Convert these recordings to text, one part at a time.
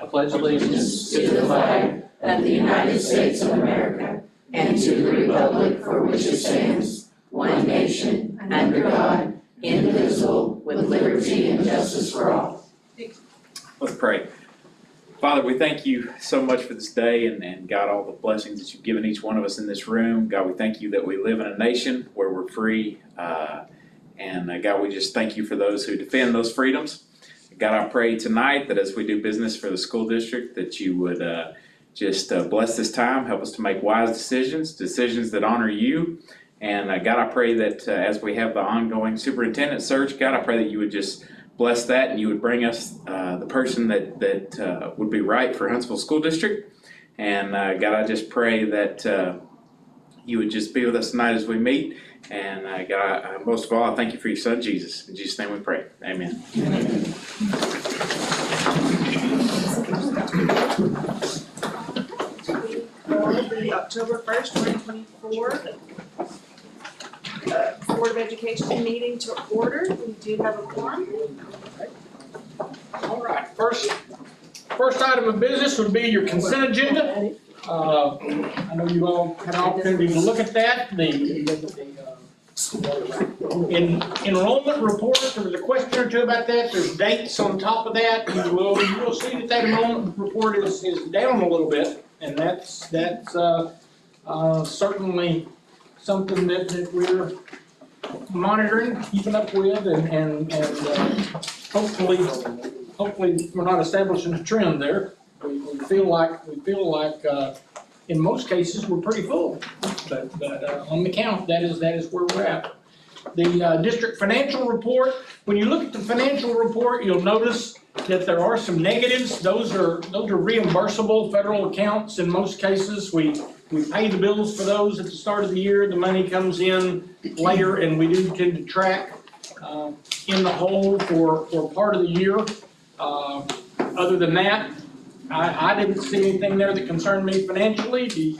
pledge allegiance to the flag of the United States of America and to the republic for which it stands, one nation, under God, indivisible, with liberty and justice for all. Let's pray. Father, we thank you so much for this day and God, all the blessings that you've given each one of us in this room. God, we thank you that we live in a nation where we're free. And God, we just thank you for those who defend those freedoms. God, I pray tonight that as we do business for the school district, that you would just bless this time, help us to make wise decisions that honor you. And God, I pray that as we have the ongoing superintendent search, God, I pray that you would just bless that and you would bring us the person that would be right for Huntsville School District. And God, I just pray that you would just be with us tonight as we meet. And God, most of all, I thank you for your son, Jesus. In Jesus' name we pray. Amen. Amen. The October 1st, 2024 Board of Education meeting to order. We do have a quorum. All right, first item of business would be your consent agenda. I know you all had an opportunity to look at that. In enrollment report, there was a question or two about that. There's dates on top of that. You will see that enrollment report is down a little bit, and that's certainly something that we're monitoring, keeping up with, and hopefully we're not establishing a trend there. We feel like in most cases we're pretty full, but on the count that is where we're at. The district financial report. When you look at the financial report, you'll notice that there are some negatives. Those are reimbursable federal accounts. In most cases, we pay the bills for those at the start of the year. The money comes in later, and we do tend to track in the hole for part of the year. Other than that, I didn't see anything there that concerned me financially. Do you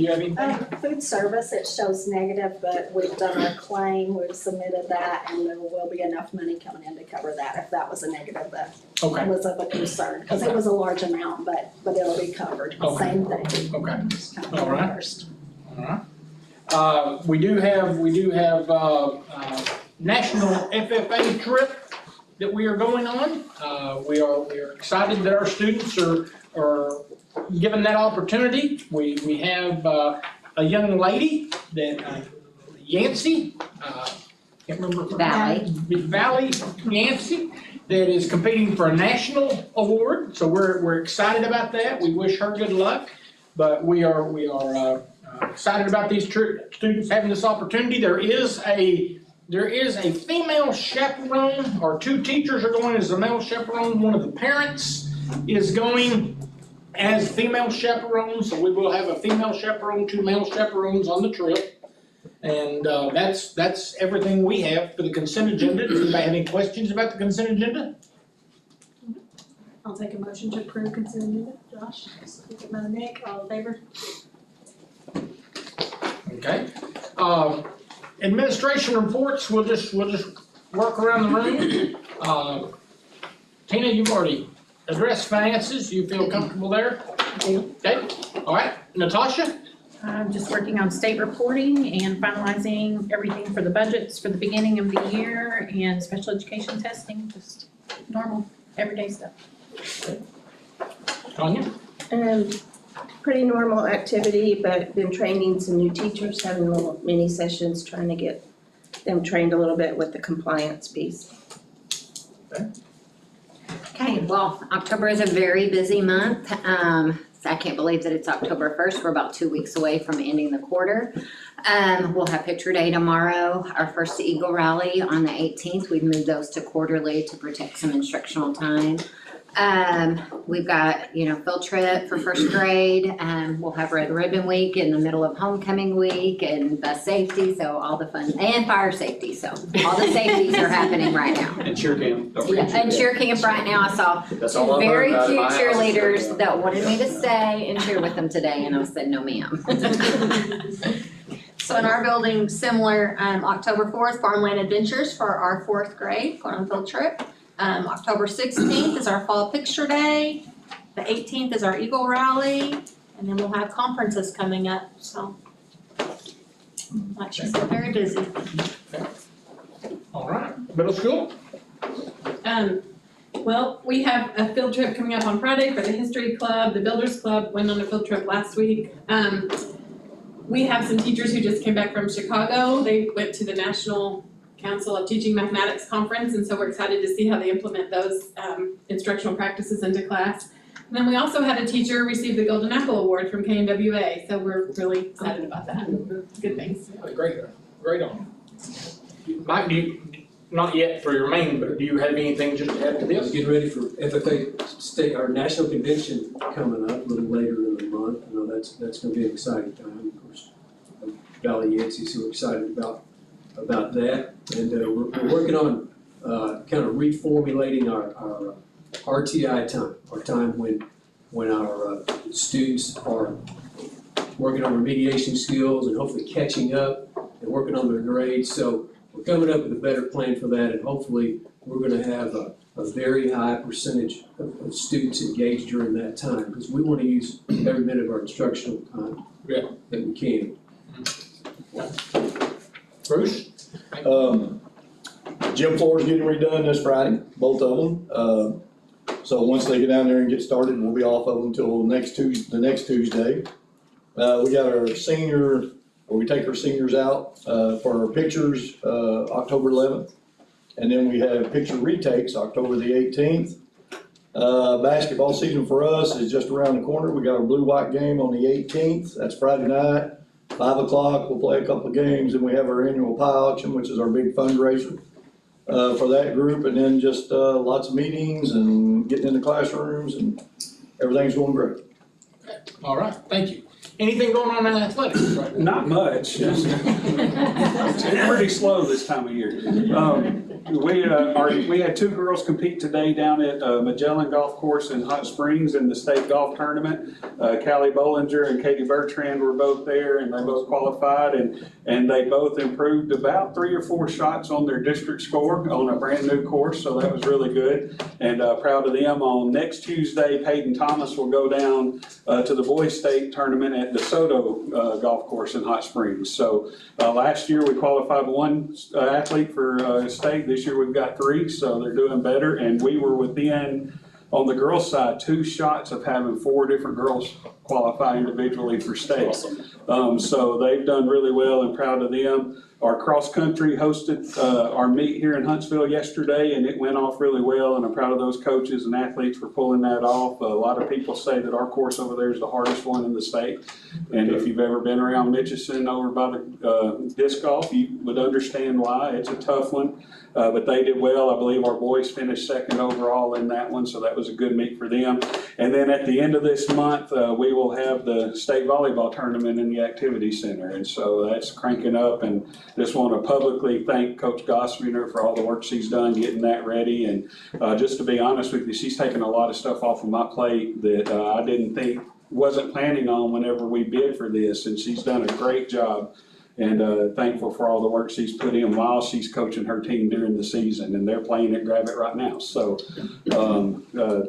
have anything? Food service, it shows negative, but we've done our claim, we've submitted that, and there will be enough money coming in to cover that if that was a negative that was of a concern. Because it was a large amount, but it'll be covered. Okay. Same thing. Okay. All right. All right. We do have national FFA trip that we are going on. We are excited that our students are given that opportunity. We have a young lady that Yancey, can't remember her name. Valley Yancey, that is competing for a national award. So we're excited about that. We wish her good luck, but we are excited about these students having this opportunity. There is a female chaperone, or two teachers are going as a male chaperone. One of the parents is going as female chaperones, so we will have a female chaperone, two male chaperones on the trip. And that's everything we have for the consent agenda. Does anybody have any questions about the consent agenda? I'll take a motion to approve consent agenda. Josh, second by Nick, all in favor? Okay. Administration reports, we'll just work around the room. Tina, you've already addressed finances. You feel comfortable there? Okay. All right. Natasha? I'm just working on state reporting and finalizing everything for the budgets for the beginning of the year and special education testing, just normal, everyday stuff. Tanya? Pretty normal activity, but been training some new teachers, having little mini sessions, trying to get them trained a little bit with the compliance piece. Okay, well, October is a very busy month. I can't believe that it's October 1st. We're about 2 weeks away from ending the quarter. We'll have picture day tomorrow. Our first Eagle Rally on the 18th. We've moved those to quarterly to protect some instructional time. We've got, field trip for first grade. We'll have Red Ribbon Week in the middle of homecoming week and bus safety, so all the fun, and fire safety, so all the safeties are happening right now. And cheer camp. And cheer camp right now, I saw very cute cheerleaders that wanted me to stay and cheer with them today, and I said, no ma'am. So in our building, similar, October 4th, Farmland Adventures for our 4th grade, going on a field trip. October 16th is our fall picture day. The 18th is our Eagle Rally, and then we'll have conferences coming up, so. Like she said, very busy. All right, middle school? Well, we have a field trip coming up on Friday for the History Club. The Builders Club went on a field trip last week. We have some teachers who just came back from Chicago. They went to the National Council of Teaching Mathematics Conference, and so we're excited to see how they implement those instructional practices into class. And then we also had a teacher receive the Golden Apple Award from KNWA, so we're really excited about that. Good things. Yeah, great on. Mike, not yet for your main, but do you have anything just to add to I was this? getting ready for FFA state, our national convention coming up a little later in the month. You know, that's gonna be an exciting time, of course. Valley Yancey's so excited about that. And we're working on kind of reformulating our RTI time, our time when our students are working on remediation skills and hopefully catching up and working on their grades. So we're coming up with a better plan for that, and hopefully we're gonna have a very high percentage of students engaged during that time, because we wanna use every minute of our instructional time that we can. Bruce? Gym floor is getting redone this Friday, both of them. So once they get down there and get started, we'll be off of them until the next Tuesday. We got our we take our seniors out for our pictures October 11th. And then we have picture retakes October the 18th. Basketball season for us is just around the corner. We got our blue-white game on the 18th. That's Friday night. 5 o'clock, we'll play a couple of games, and we have our annual pie auction, which is our big fundraiser for that group. And then just lots of meetings and getting in the classrooms, and everything's going great. All right, thank you. Anything going on in athletics right now? Not much. It's pretty slow this time of year. We had 2 girls compete today down at Magellan Golf Course in Hot Springs in the state golf tournament. Callie Bollinger and Katie Bertrand were both there, and they both qualified, and they both improved about 3 or 4 shots on their district score on a brand new course, so that was really good, and proud of them. On next Tuesday, Peyton Thomas will go down to the boys state tournament at DeSoto Golf Course in Hot Springs. So last year we qualified 1 athlete for state. This year we've got 3, so they're doing better. And we were within, on the girls' side, 2 shots of having 4 different girls qualify individually for state. So they've done really well, and proud of them. Our cross country hosted our meet here in Huntsville yesterday, and it went off really well, and I'm proud of those coaches and athletes for pulling that off. A lot of people say that our course over there is the hardest one in the state, and if you've ever been around Mitchison over by the disc golf, you would understand why. It's a tough one, but they did well. I believe our boys finished 2nd overall in that one, so that was a good meet for them. And then at the end of this month, we will have the state volleyball tournament in the activity center, and so that's cranking up. And just want to publicly thank Coach Gossminer for all the work she's done getting that ready. And just to be honest with you, she's taken a lot of stuff off of my plate that I wasn't planning on whenever we bid for this, and she's done a great job. And thankful for all the work she's put in while she's coaching her team during the season, and they're playing at Gravette right now. So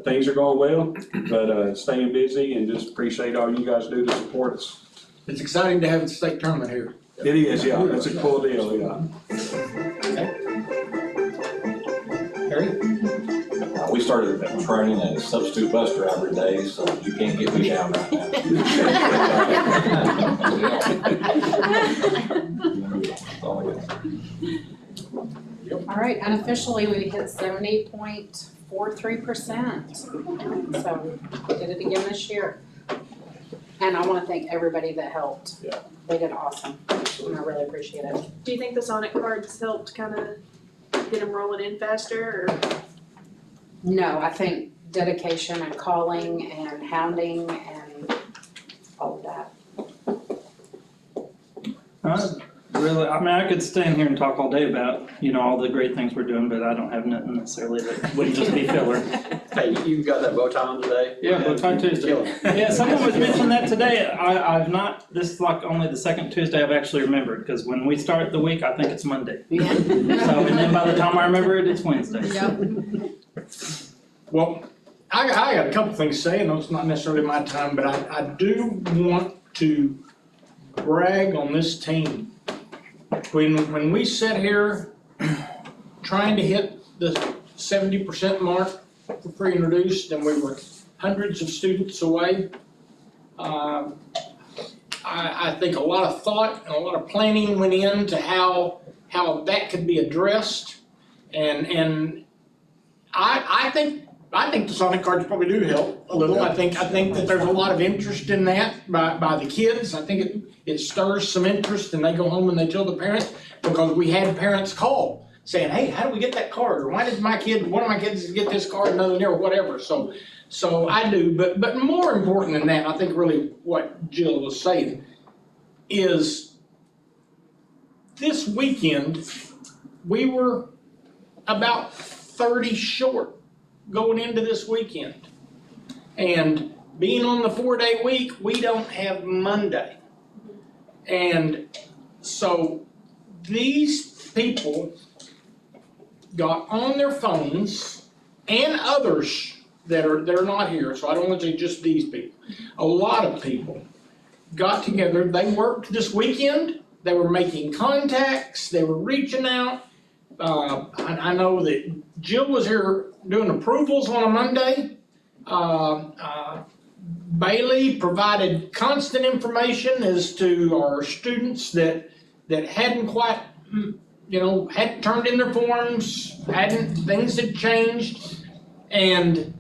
things are going well, but staying busy, and just appreciate all you guys do to support us. It's exciting to have the state tournament here. It is, yeah. It's a cool deal, yeah. Harry? We started training a substitute bus driver today, so you can't get me down right now. All right, unofficially, we hit 70.43%. So we did it again this year. And I want to thank everybody that helped. Yeah. They did awesome, and I really appreciate it. Do you think the Sonic cards helped kind of get them rolling in faster, or? No, I think dedication and calling and hounding and all of that. Really, I mean, I could stand here and talk all day about, all the great things we're doing, but I don't have nothing necessarily that wouldn't just be filler. Hey, you got that bow tie on today? Yeah, bow tie Tuesday. Yeah, someone was mentioning that today. I've not, this is like only the 2nd Tuesday I've actually remembered, because when we start the week, I think it's Monday. Yeah. So, and then by the time I remember it, it's Wednesday. Yep. Well, I got a couple things to say. I know it's not necessarily my time, but I do want to brag on this team. When we sit here trying to hit the 70% mark for pre-introduced, and we were hundreds of students away, I think a lot of thought and a lot of planning went into how that could be addressed, and I think the Sonic cards probably do help a little. I think that there's a lot of interest in that by the kids. I think it stirs some interest, and they go home and they tell the parents, because we had parents call saying, hey, how do we get that card? Or why did one of my kids get this card another year, or whatever. So I do, but more important than that, I think really what Jill was saying is this weekend, we were about 30 short going into this weekend. And being on the 4-day week, we don't have Monday. And so these people got on their phones, and others that are not here, so I don't want to say just these people. A lot of people got together, they worked this weekend, they were making contacts, they were reaching out. I know that Jill was here doing approvals on a Monday. Bailey provided constant information as to our students that hadn't quite, hadn't turned in their forms, things had changed. And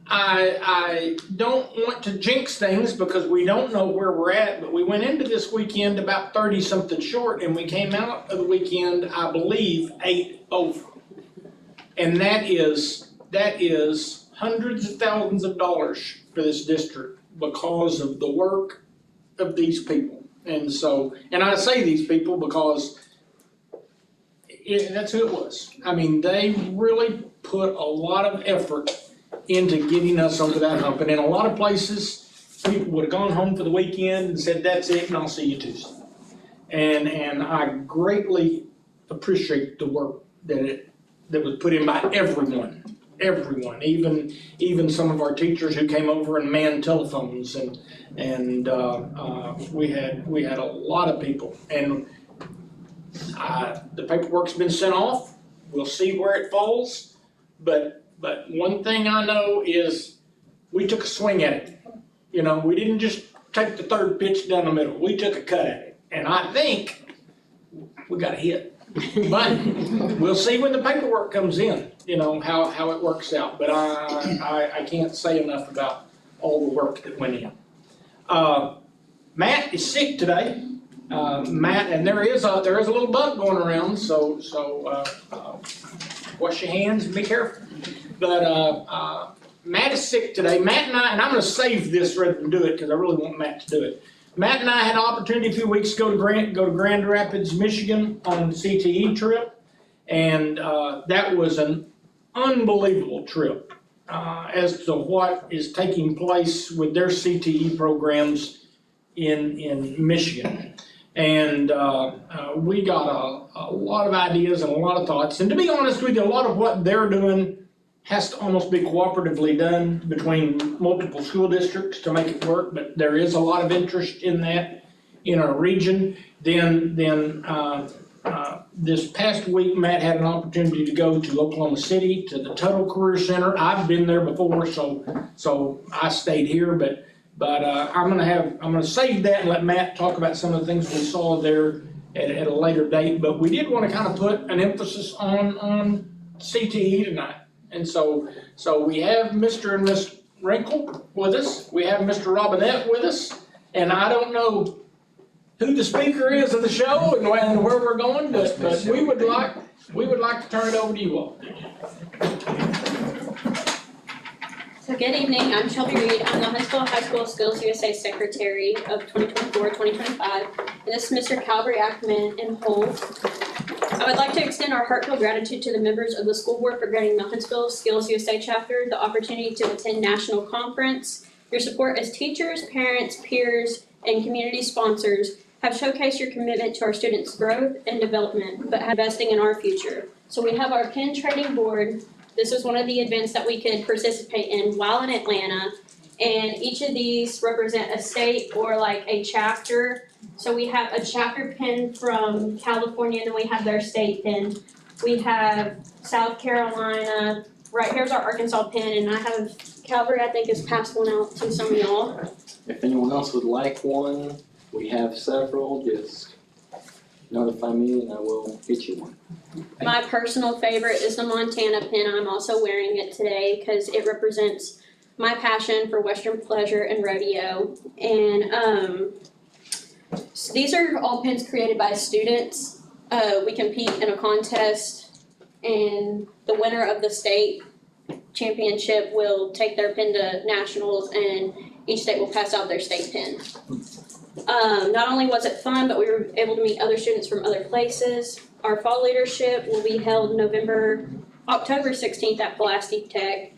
I don't want to jinx things because we don't know where we're at, but we went into this weekend about 30-something short, and we came out of the weekend, I believe, 8 over. And that is hundreds of thousands of dollars for this district because of the work of these people. And so, and I say these people because that's who it was. I mean, they really put a lot of effort into getting us over that hump. And in a lot of places, people would have gone home for the weekend and said, that's it, and I'll see you Tuesday. And I greatly appreciate the work that was put in by everyone, even some of our teachers who came over and manned telephones, and we had a lot of people. And the paperwork's been sent off. We'll see where it falls, but one thing I know is we took a swing at it. We didn't just take the third pitch down the middle. We took a cut at it, and I think we got a hit. But we'll see when the paperwork comes in, how it works out. But I can't say enough about all the work that went in. Matt is sick today. Matt, and there is a little bug going around, so wash your hands and be careful. But Matt is sick today. Matt and I'm going to save this rather than do it because I really want Matt to do it. Matt and I had an opportunity a few weeks ago to go to Grand Rapids, Michigan on the CTE trip, and that was an unbelievable trip as to what is taking place with their CTE programs in Michigan. And we got a lot of ideas and a lot of thoughts. And to be honest with you, a lot of what they're doing has to almost be cooperatively done between multiple school districts to make it work. But there is a lot of interest in that in our region. Then this past week, Matt had an opportunity to go to Oklahoma City to the Tuttle Career Center. I've been there before, so I stayed here. But I'm gonna save that and let Matt talk about some of the things we saw there at a later date. But we did want to kind of put an emphasis on CTE tonight. And so we have Mr. and Miss Wrinkle with us. We have Mr. Robinette with us. And I don't know who the speaker is of the show and where we're going, but we would like to turn it over to you all. So good evening, I'm Shelby Reed. I'm the Huntsville High School Skills USA Secretary of 2024-2025. And this is Mr. Calvary Ackman in Holt. I would like to extend our heartfelt gratitude to the members of the school board for granting the Huntsville Skills USA chapter the opportunity to attend national conference. Your support as teachers, parents, peers, and community sponsors have showcased your commitment to our students' growth and development, but investing in our future. So we have our pin trading board This was one of the events that we could participate in while in Atlanta. And each of these represent a state or like a chapter. So we have a chapter pin from California, and then we have their state pin. We have South Carolina, right here's our Arkansas pin, and I have Calvary, I think, has passed one out to some of y'all. If anyone else would like one, we have several, just notify me and I will get you one. My personal favorite is the Montana pin. I'm also wearing it today because it represents my passion for Western pleasure and rodeo. And so these are all pins created by students. We compete in a contest, and the winner of the state championship will take their pin to nationals, and each state will pass out their state pin. Not only was it fun, but we were able to meet other students from other places. Our fall leadership will be held October 16th at Pulaski Tech.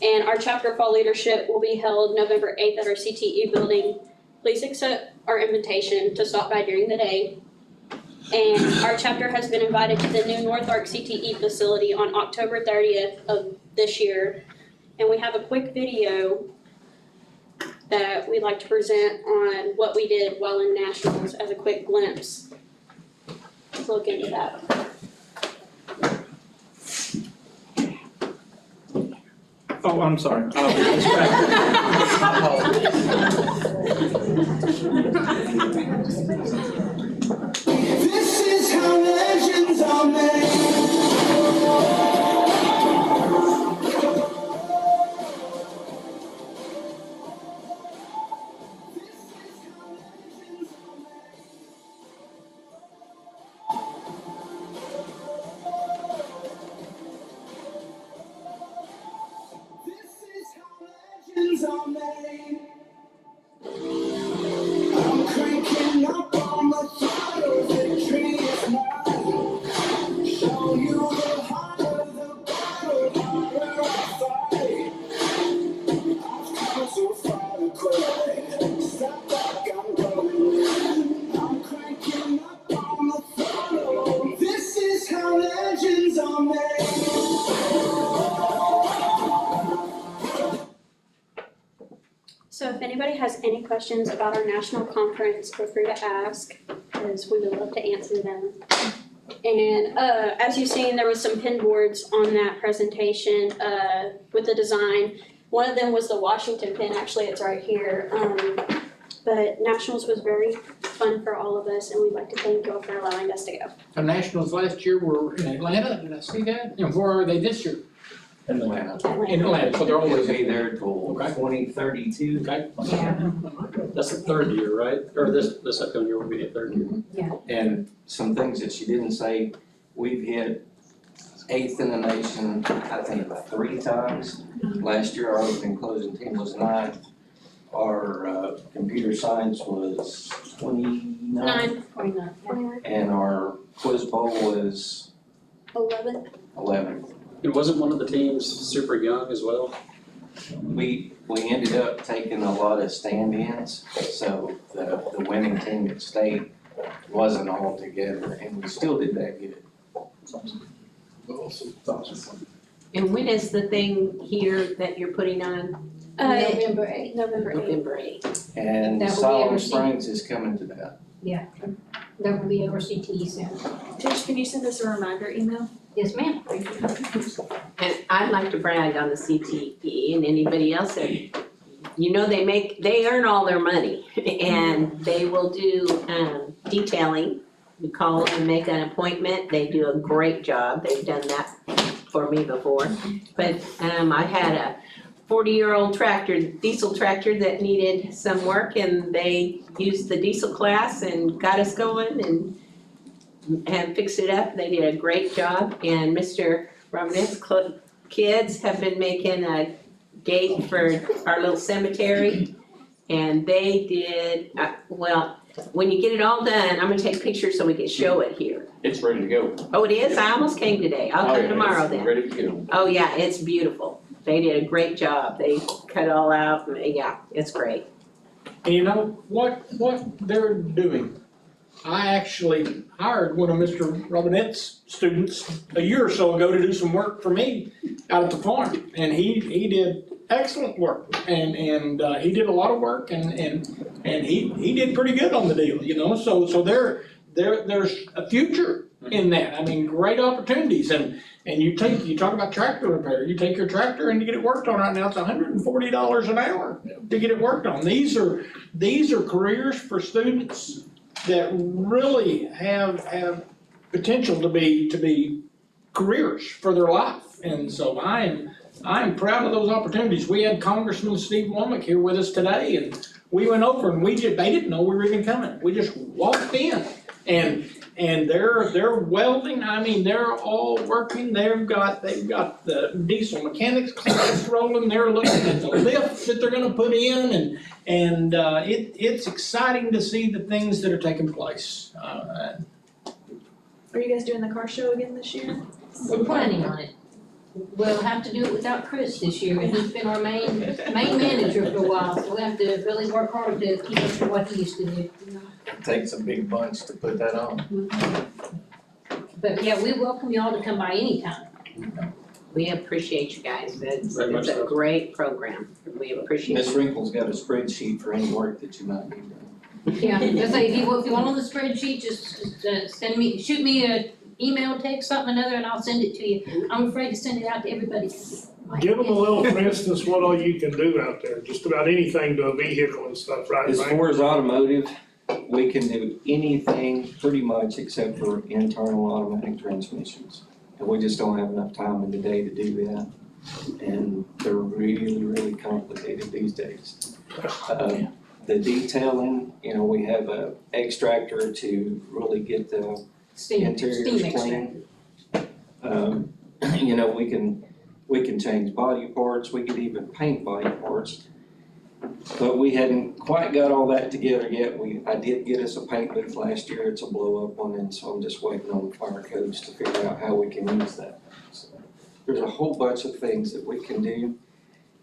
And our chapter fall leadership will be held November 8th at our CTE building. Please accept our invitation to stop by during the day. And our chapter has been invited to the new North Ark CTE facility on October 30th of this year. And we have a quick video that we'd like to present on what we did while in nationals as a quick glimpse. Let's look into that. Oh, I'm sorry. I was distracted. This is how legends are made. Legends are made. I'm cranking up on the throttle, victory is mine. Show you the harder the battle, harder I fight. I've come too far to quit. Step back, I'm going. I'm cranking up on the throttle. This is how legends are made. So if anybody has any questions about our national conference, feel free to ask, because we would love to answer them. And as you've seen, there was some pin boards on that presentation with the design. One of them was the Washington pin, actually it's right here. But nationals was very fun for all of us, and we'd like to thank you all for allowing us to go. The nationals last year were in Atlanta, did I see that? And where are they this year? In Atlanta. In Atlanta, so they're always They'll be there till Okay. 2032. Okay. That's the third year, right? Or this upcoming year will be the third year. And some things that she didn't say, we've hit 8th in the nation, I think 3 times. Last year, our opening closing team was 9th. Our computer science was 29th. 29. And our quiz bowl was 11. 11th. And wasn't one of the teams super young as well? We ended up taking a lot of stand-ins, so the winning team at state wasn't all together, and we still did that good. And when is the thing here that you're putting on? November 8th. November 8th. November 8th. And That will be Solomon overseen. Springs is coming to that. Yeah, that will be over CTE soon. Tish, can you send us a reminder email? Yes, ma'am. And I'd like to brag on the CTE and anybody else that, you know, they earn all their money and they will do detailing. We call them and make an appointment. They do a great job. They've done that for me before. But I had a 40-year-old diesel tractor that needed some work, and they used the diesel class and got us going and fixed it up. They did a great job, and Mr. Robinette's kids have been making a gate for our little cemetery, and they did, well, when you get it all done, I'm gonna take pictures so we can show it here. It's ready to go. Oh, it is? I almost came today. I'll Oh, come yeah, tomorrow it's then. ready to go. Oh, yeah, it's beautiful. They did a great job. They cut it all out, and yeah, it's great. And you know what they're doing? I actually hired one of Mr. Robinette's students a year or so ago to do some work for me. out at the farm, and he did excellent work, and he did a lot of work, and he did pretty good on the deal, you know, so there's a future in that. I mean, great opportunities, and you talk about tractor repair, you take your tractor and you get it worked on right now, it's $140 an hour to get it worked on. These are careers for students that really have potential to be careers for their life, and so I am proud of those opportunities. We had Congressman Steve Womack here with us today, and we went over and they didn't know we were even coming. We just walked in, and they're welding. I mean, they're all working. They've got the diesel mechanics class rolling. They're looking at the lifts that they're going to put in, and it's exciting to see the things that are taking place. Are you guys doing the car show again this year? We're planning on it. We'll have to do it without Chris this year, and he's been our main manager for a while, so we have to really work hard to keep up to what he used to do. It takes a big bunch to put that on. But yeah, we welcome y'all to come by anytime. We appreciate you guys, it's Very much a so. great program, we appreciate it. Miss Wrinkle's got a spreadsheet for any work that you might need done. Yeah, just say, if you want on the spreadsheet, just shoot me an email, text, something or another, and I'll send it to you. I'm afraid to send it out to everybody. Give them a little, for instance, what all you can do out there, just about anything to a vehicle and stuff, right? As Mike? far as automotive, we can do anything pretty much except for internal automatic transmissions. And we just don't have enough time in the day to do that. And they're really, really complicated these days. The detailing, you know, we have a extractor to really get the interiors clean. You know, we can change body parts, we could even paint body parts. But we hadn't quite got all that together yet. I did get us a paint booth last year, it's a blow up one, and so I'm just waiting on fire codes to figure out how we can use that. So, there's a whole bunch of things that we can do.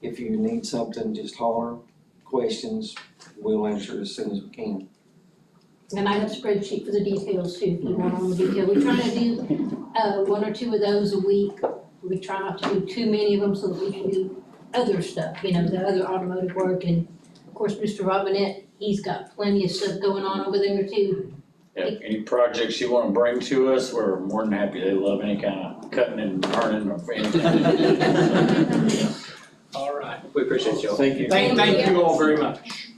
If you need something, just holler, questions, we'll answer as soon as we can. And I have a spreadsheet for the details too, if you want all the detail. We try to do, 1 or 2 of those a week. We try not to do too many of them so that we can do other stuff, you know, the other automotive work. And of course, Mr. Robinette, he's got plenty of stuff going on over there too. Yeah, any projects you wanna bring to us, we're more than happy. They love any kind of cutting and burning or anything. All right. We appreciate y'all. Thank you. Thank you all very much.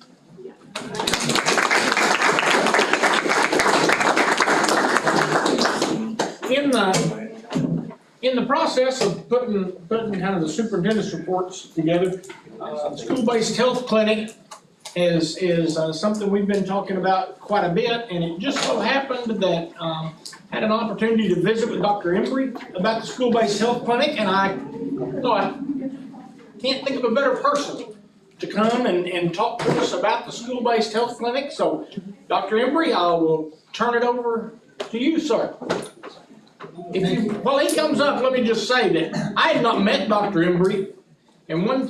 In the process of putting kind of the superintendent's reports together, school-based health clinic is something we've been talking about quite a bit, and it just so happened that had an opportunity to visit with Dr. Embry about the school-based health clinic, and I thought, can't think of a better person to come and talk to us about the school-based health clinic. So, Dr. Embry, I will turn it over to you, sir. While he comes up, let me just say that I had not met Dr. Embry, and the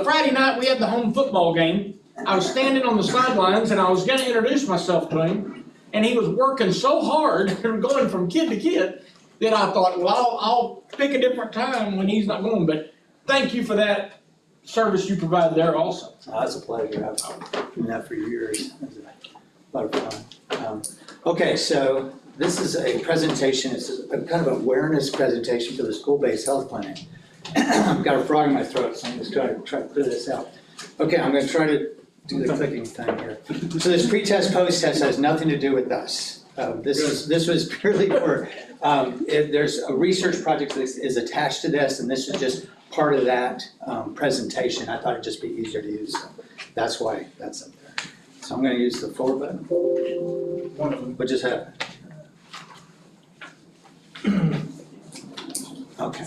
Friday night we had the home football game, I was standing on the sidelines and I was gonna introduce myself to him, and he was working so hard, going from kid to kid, that I thought, well, I'll pick a different time when he's not going, but thank you for that service you provided there also. Oh, it's a pleasure. I've been that for years. It was a lot of fun. Okay, so this is a presentation. It's a kind of awareness presentation for the school-based health clinic. I've got a frog in my throat, so I'm just trying to clear this out. Okay, I'm going to try to do the clicking thing here. So this pre-test, post-test has nothing to do with us. This was purely for, there's a research project that is attached to this, and this is just part of that presentation. I thought it'd just be easier to use, so that's why that's up there. So I'm going to use the forward button. What just happened? Okay.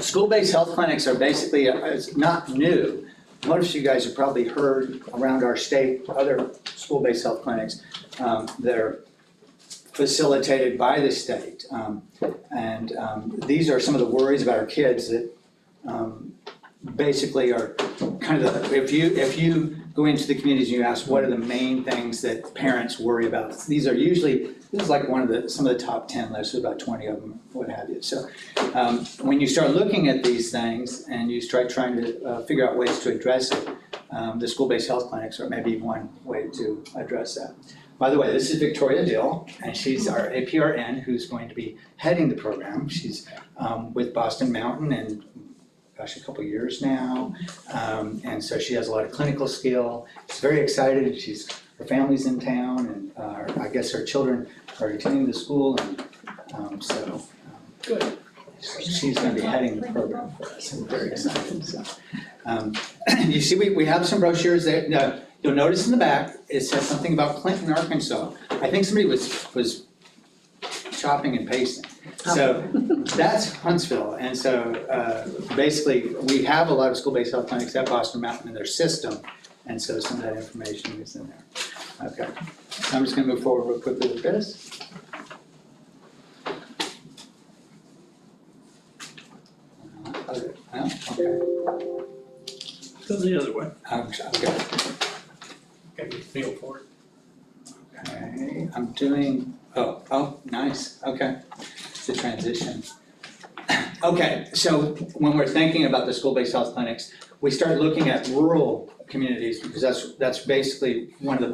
School-based health clinics are basically, it's not new. Most of you guys have probably heard around our state, other school-based health clinics that are facilitated by the state. These are some of the worries about our kids that basically are kind of if you go into the communities and you ask what are the main things that parents worry about, these are usually this is like some of the top 10 lists, there's about 20 of them, what have you. So when you start looking at these things and you start trying to figure out ways to address it, the school-based health clinics are maybe one way to address that. By the way, this is Victoria Dill, and she's our APRN who's going to be heading the program. She's with Boston Mountain and a couple years now, and so she has a lot of clinical skill. She's very excited. Her family's in town, and I guess her children are attending the school, and Good. she's going to be heading the program for us. I'm very excited. So, you see, we have some brochures there. You'll notice in the back it says something about Clinton, Arkansas. I think somebody was chopping and pasting. So that's Huntsville, and so basically we have a lot of school-based health clinics at Boston Mountain in their system, and so some of that information is in there. Okay, so I'm just going to move forward real quickly with this. Okay. Go the other way. Okay. Got your feel for it. Okay, I'm doing, oh, nice, okay. It's a transition. Okay, so when we're thinking about the school-based health clinics, we start looking at rural communities because that's basically one of the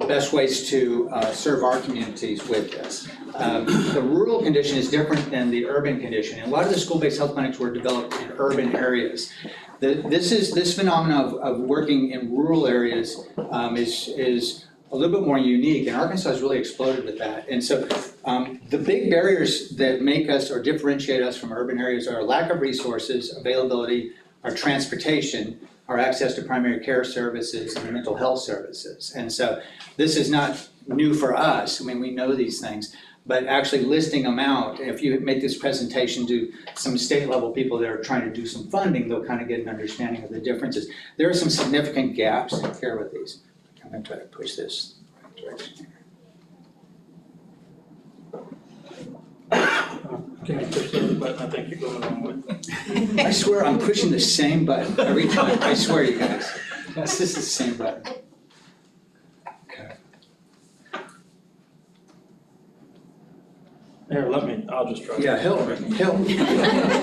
best ways to serve our communities with this. The rural condition is different than the urban condition, and a lot of the school-based health clinics were developed in urban areas. This phenomenon of working in rural areas is a little bit more unique, and Arkansas has really exploded with that. And so the big barriers that make us or differentiate us from urban areas are lack of resources, availability, our transportation, our access to primary care services and mental health services. And so this is not new for us. I mean, we know these things, but actually listing them out, if you make this presentation to some state level people that are trying to do some funding, they'll kind of get an understanding of the differences. There are some significant gaps here with these. I'm going to try to push this the right direction here. Can you push the other button? I think you're going the wrong way. I swear I'm pushing the same button every time. I swear, you guys. This is the same button. Okay. Here, I'll just try. Yeah, help.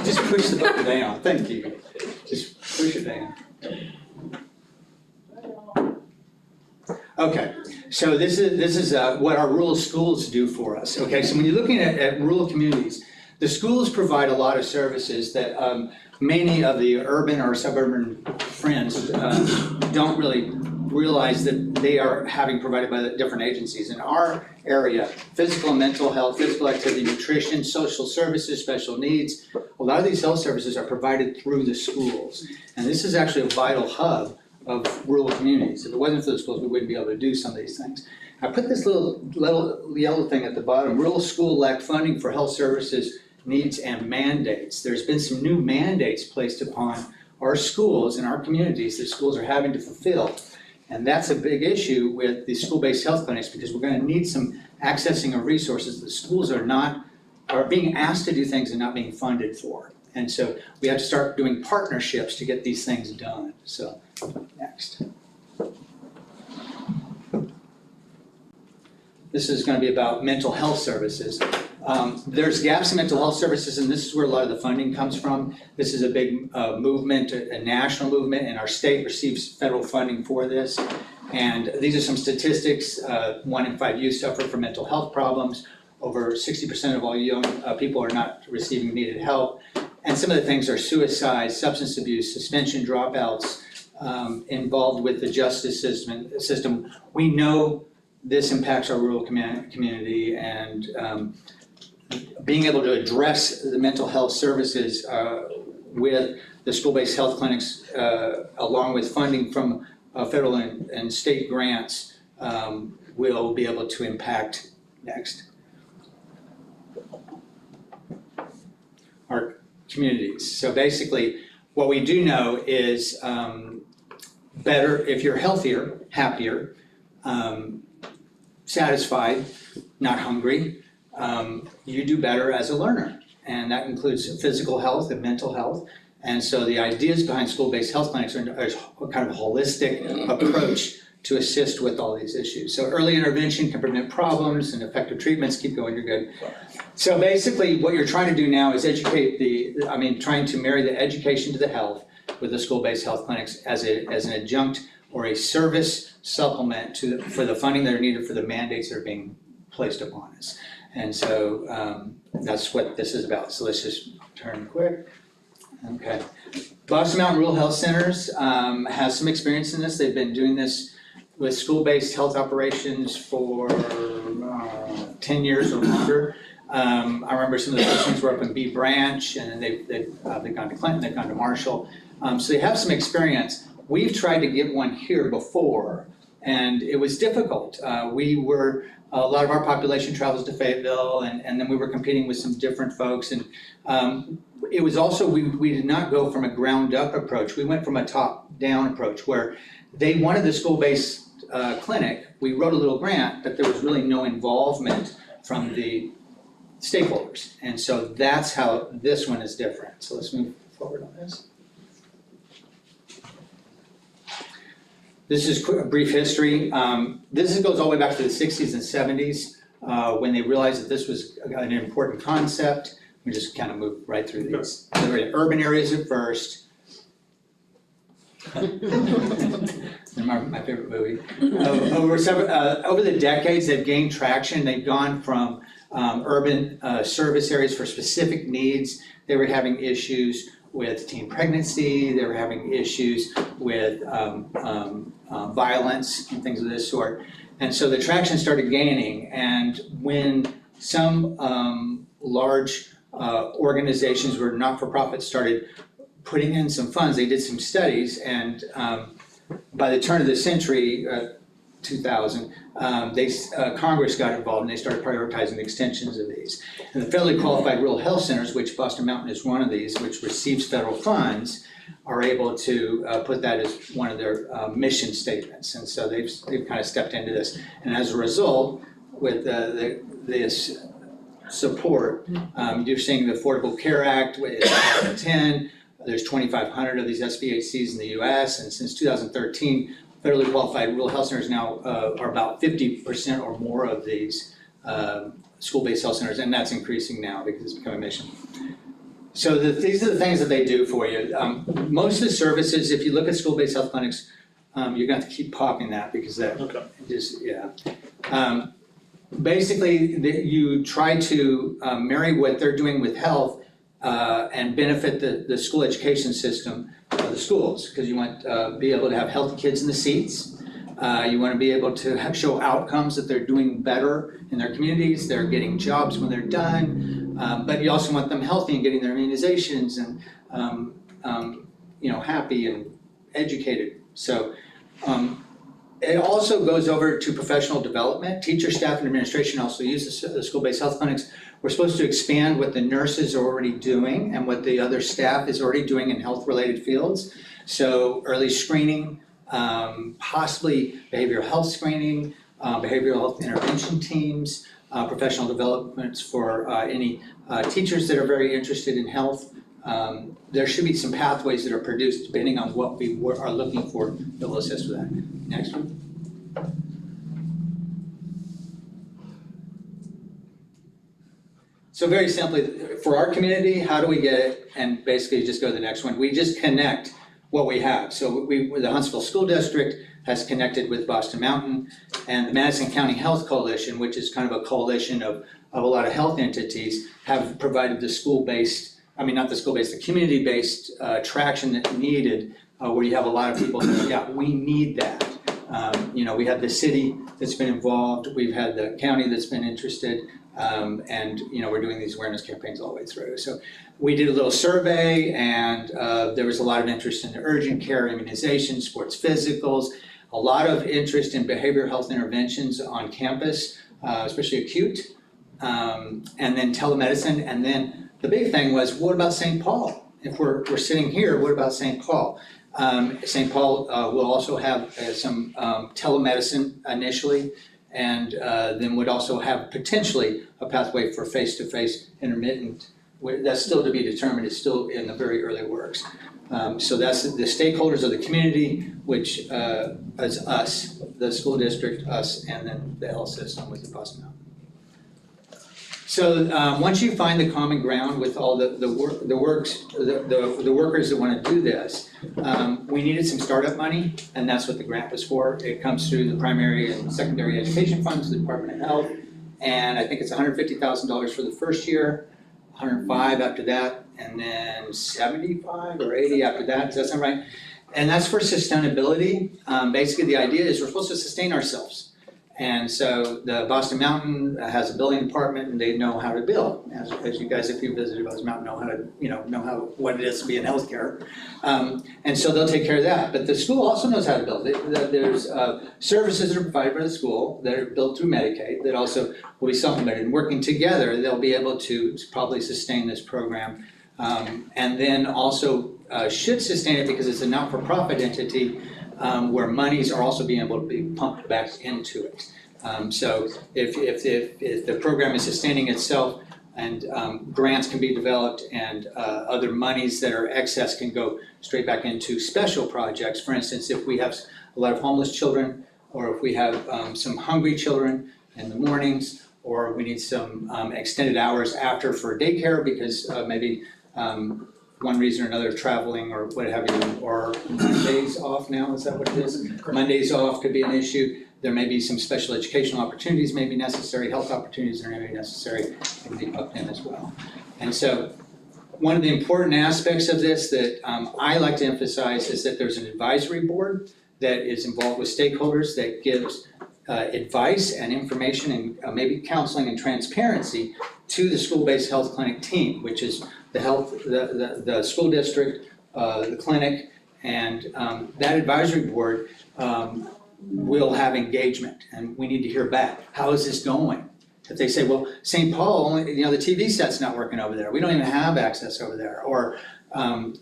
Just push the button down. Thank you. Just push it down. Okay, so this is what our rural schools do for us. Okay, so when you're looking at rural communities, the schools provide a lot of services that many of the urban or suburban friends don't really realize that they are having provided by the different agencies. In our area, physical and mental health, physical activity, nutrition, social services, special needs, a lot of these health services are provided through the schools. And this is actually a vital hub of rural communities. If it wasn't for the schools, we wouldn't be able to do some of these things. I put this little yellow thing at the bottom. Rural school lack funding for health services, needs, and mandates. There's been some new mandates placed upon our schools and our communities that schools are having to fulfill. And that's a big issue with the school-based health clinics because we're going to need some accessing of resources. The schools are being asked to do things and not being funded for. And so we have to start doing partnerships to get these things done. So, next. This is going to be about mental health services. There's gaps in mental health services, and this is where a lot of the funding comes from. This is a big movement, a national movement, and our state receives federal funding for this. And these are some statistics. 1 in 5 youth suffer from mental health problems. Over 60% of all young people are not receiving needed help. And some of the things are suicide, substance abuse, suspension dropouts, involved with the justice system. We know this impacts our rural community, and being able to address the mental health services with the school-based health clinics, along with funding from federal and state grants, will be able to impact our communities. So basically, what we do know is better if you're healthier, happier, satisfied, not hungry, you do better as a learner. And that includes physical health and mental health. And so the ideas behind school-based health clinics are kind of a holistic approach to assist with all these issues. So early intervention can prevent problems, and effective treatments, keep going, you're good. So basically, what you're trying to do now is trying to marry the education to the health with the school-based health clinics as an adjunct or a service supplement for the funding that are needed for the mandates that are being placed upon us. And so that's what this is about. So let's just turn quick. Okay. Boston Mountain Rural Health Centers has some experience in this. They've been doing this with school-based health operations for 10 years or longer. I remember some of the first ones were up in B Branch, and then they've gone to Clinton, they've gone to Marshall. So they have some experience. We've tried to get one here before, and it was difficult. A lot of our population travels to Fayetteville, and then we were competing with some different folks. And it was also, we did not go from a ground up approach. We went from a top down approach where they wanted the school-based clinic. We wrote a little grant, but there was really no involvement from the stakeholders. And so that's how this one is different. So let's move forward on this. This is a brief history. This goes all the way back to the 60s and 70s when they realized that this was an important concept. We just kind of move right through these. They were in urban areas at first. My favorite movie. Over the decades, they've gained traction. They've gone from urban service areas for specific needs. They were having issues with teen pregnancy. They were having issues with violence and things of this sort. And so the traction started gaining. And when some large organizations were not-for-profit started putting in some funds, they did some studies, and by the turn of the century, 2000, Congress got involved and they started prioritizing extensions of these. And the federally qualified rural health centers, which Boston Mountain is one of these, which receives federal funds, are able to put that as one of their mission statements. And so they've kind of stepped into this. And as a result, with this support, you're seeing the Affordable Care Act in 2010. There's 2,500 of these SBHCs in the US, and since 2013, federally qualified rural health centers now are about 50% or more of these school-based health centers, and that's increasing now because it's becoming a mission. So these are the things that they do for you. Most of the services, if you look at school-based health clinics, you're going to have to keep popping that because that just, yeah. Basically, you try to marry what they're doing with health and benefit the school education system, the schools, because you want to be able to have healthy kids in the seats. You want to be able to show outcomes that they're doing better in their communities, they're getting jobs when they're done, but you also want them healthy and getting their immunizations and happy and educated. So it also goes over to professional development. Teacher, staff, and administration also use the school-based health clinics. We're supposed to expand what the nurses are already doing and what the other staff is already doing in health-related fields. So early screening, possibly behavioral health screening, behavioral health intervention teams, professional developments for any teachers that are very interested in health. There should be some pathways that are produced depending on what we are looking for that will assist with that. Next one. So very simply, for our community, how do we get it? And basically just go to the next one. We just connect what we have. So the Huntsville School District has connected with Boston Mountain, and the Madison County Health Coalition, which is kind of a coalition of a lot of health entities, have provided the school-based, the community-based traction that needed, where you have a lot of people that, yeah, we need that. We have the city that's been involved, we've had the county that's been interested, and we're doing these awareness campaigns all the way through. So we did a little survey, and there was a lot of interest in the urgent care, immunization, sports physicals, a lot of interest in behavioral health interventions on campus, especially acute, and then telemedicine. And then the big thing was, what about St. Paul? If we're sitting here, what about St. Paul? St. Paul will also have some telemedicine initially, and then would also have potentially a pathway for face-to-face intermittent that's still to be determined, it's still in the very early works. So that's the stakeholders of the community, which is us, the school district, us, and then the health system with the Boston Mountain. So once you find the common ground with all the workers that want to do this, we needed some startup money, and that's what the grant was for. It comes through the primary and secondary education funds, the Department of Health, and I think it's $150,000 for the first year, 105 after that, and then 75 or 80 after that. Does that sound right? And that's for sustainability. Basically, the idea is we're supposed to sustain ourselves. And so the Boston Mountain has a building department, and they know how to build. As you guys, if you visited Boston Mountain, know how to, what it is to be in healthcare. And so they'll take care of that. But the school also knows how to build. There's services that are provided by the school that are built through Medicaid that also will be supplemented. And working together, they'll be able to probably sustain this program. And then also should sustain it because it's a not-for-profit entity where monies are also being able to be pumped back into it. So if the program is sustaining itself and grants can be developed and other monies that are excess can go straight back into special projects. For instance, if we have a lot of homeless children, or if we have some hungry children in the mornings, or we need some extended hours after for daycare because maybe one reason or another, traveling or what have you, or Mondays off now, is that what it is? Mondays off could be an issue. There may be some special educational opportunities may be necessary, health opportunities are may be necessary, can be put in as well. And so one of the important aspects of this that I like to emphasize is that there's an advisory board that is involved with stakeholders that gives advice and information and maybe counseling and transparency to the school-based health clinic team, which is the school district, the clinic, and that advisory board will have engagement, and we need to hear back. How is this going? If they say, well, St. Paul, the TV set's not working over there. We don't even have access over there. Or, at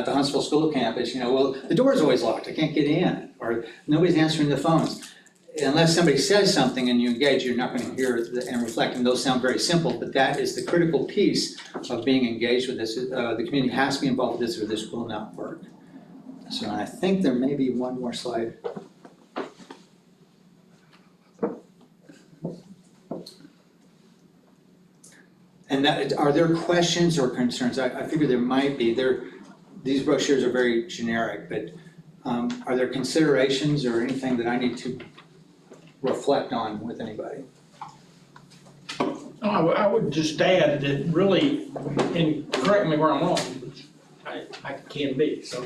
the Huntsville School campus, well, the door's always locked. I can't get in. Or nobody's answering the phones. Unless somebody says something and you engage, you're not going to hear and reflect. And those sound very simple, but that is the critical piece of being engaged with this. The community has to be involved with this or this will not work. So I think there may be one more slide. And are there questions or concerns? I figure there might be. These brochures are very generic, but are there considerations or anything that I need to reflect on with anybody? I would just add that really, and correct me where I'm wrong, which I can be, so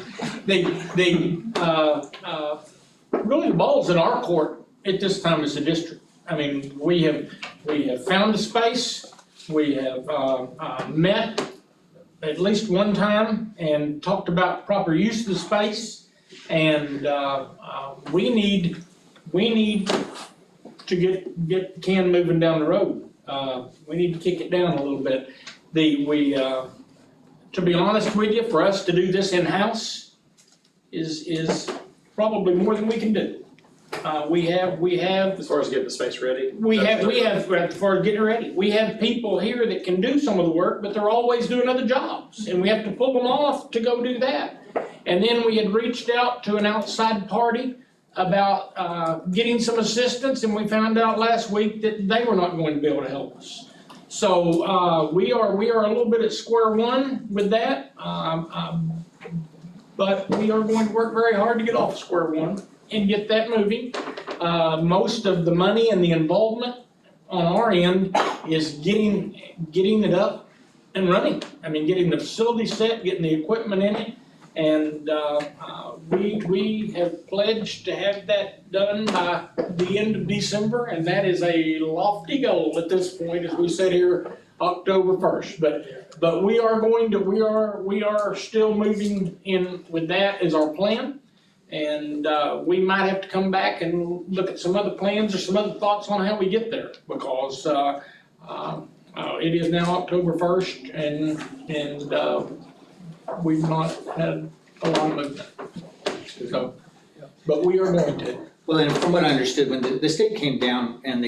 really the ball's in our court at this time as a district. I mean, we have found a space, we have met at least one time and talked about proper use of the space, and we need to get the can moving down the road. We need to kick it down a little bit. To be honest with you, for us to do this in-house is probably more than we can do. We have. As far as getting the space ready? We have, as far as getting it ready, we have people here that can do some of the work, but they're always doing other jobs, and we have to pull them off to go do that. And then we had reached out to an outside party about getting some assistance, and we found out last week that they were not going to be able to help us. So we are a little bit at square one with that, but we are going to work very hard to get off square one and get that moving. Most of the money and the involvement on our end is getting it up and running. I mean, getting the facility set, getting the equipment in it, and we have pledged to have that done by the end of December, and that is a lofty goal at this point as we sit here October 1st. But we are still moving in with that as our plan. And we might have to come back and look at some other plans or some other thoughts on how we get there, because it is now October 1st, and we've not had a lot of movement. So, but we are going to. Well, and from what I understood, when the state came down and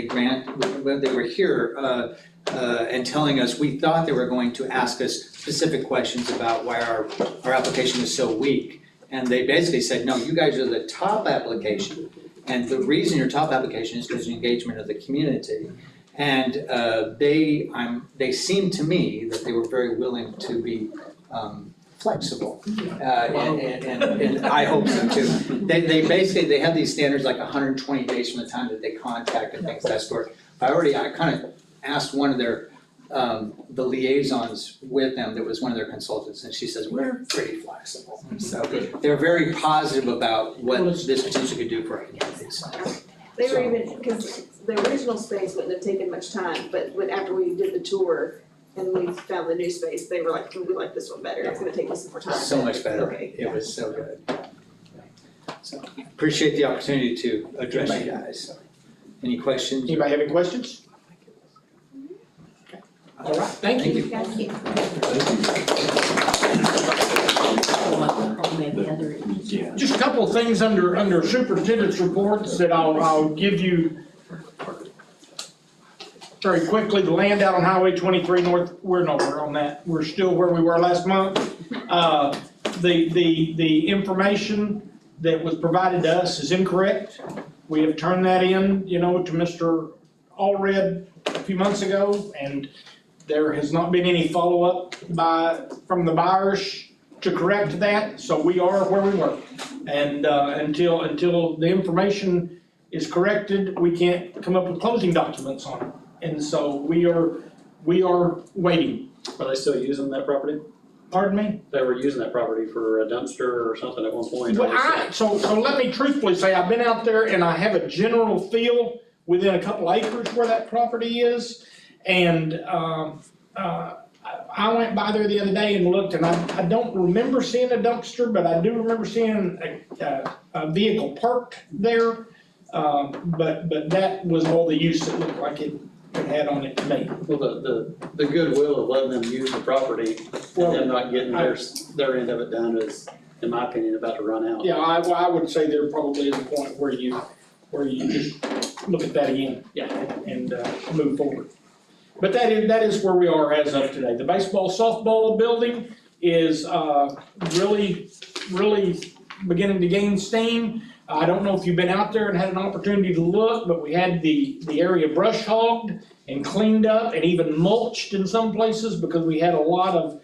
when they were here, and telling us, we thought they were going to ask us specific questions about why our application was so weak. And they basically said, no, you guys are the top application. And the reason you're top application is because of the engagement of the community. And they seemed to me that they were very willing to be flexible. And I hope so too. They basically, they have these standards like 120 days from the time that they contact and things of that sort. I kind of asked one of their, the liaisons with them, that was one of their consultants, and she says, we're pretty flexible. So they're very positive about what this potentially could do for our communities. They were even, because the original space wouldn't have taken much time, but after we did the tour and we found the new space, they were like, we like this one better, it's gonna take us some more time. So much better. Okay. It was so good. So appreciate the opportunity to address you guys. Any questions? Anybody have any questions? All right, thank you. Thank you. Just a couple of things under superintendent's reports that I'll give you very quickly. The land out on Highway 23 North, we're nowhere on that. We're still where we were last month. The information that was provided to us is incorrect. We have turned that in, to Mr. Allred a few months ago, and there has not been any follow-up from the buyers to correct that, so we are where we were. And until the information is corrected, we can't come up with closing documents on it. And so we are waiting. Are they still using that property? Pardon me? They were using that property for a dumpster or something at one point. Well, so let me truthfully say, I've been out there and I have a general feel within a couple acres where that property is. And I went by there the other day and looked, and I don't remember seeing a dumpster, but I do remember seeing a vehicle parked there. But that was all the use it looked like it had on it to me. Well, the goodwill of letting them use the property and them not getting their end of it done is, in my opinion, about to run out. Yeah, I would say there probably is a point where you just look at that again, and move forward. But that is where we are as of today. The baseball, softball building is really beginning to gain steam. I don't know if you've been out there and had an opportunity to look, but we had the area brush hogged and cleaned up and even mulched in some places because we had a lot of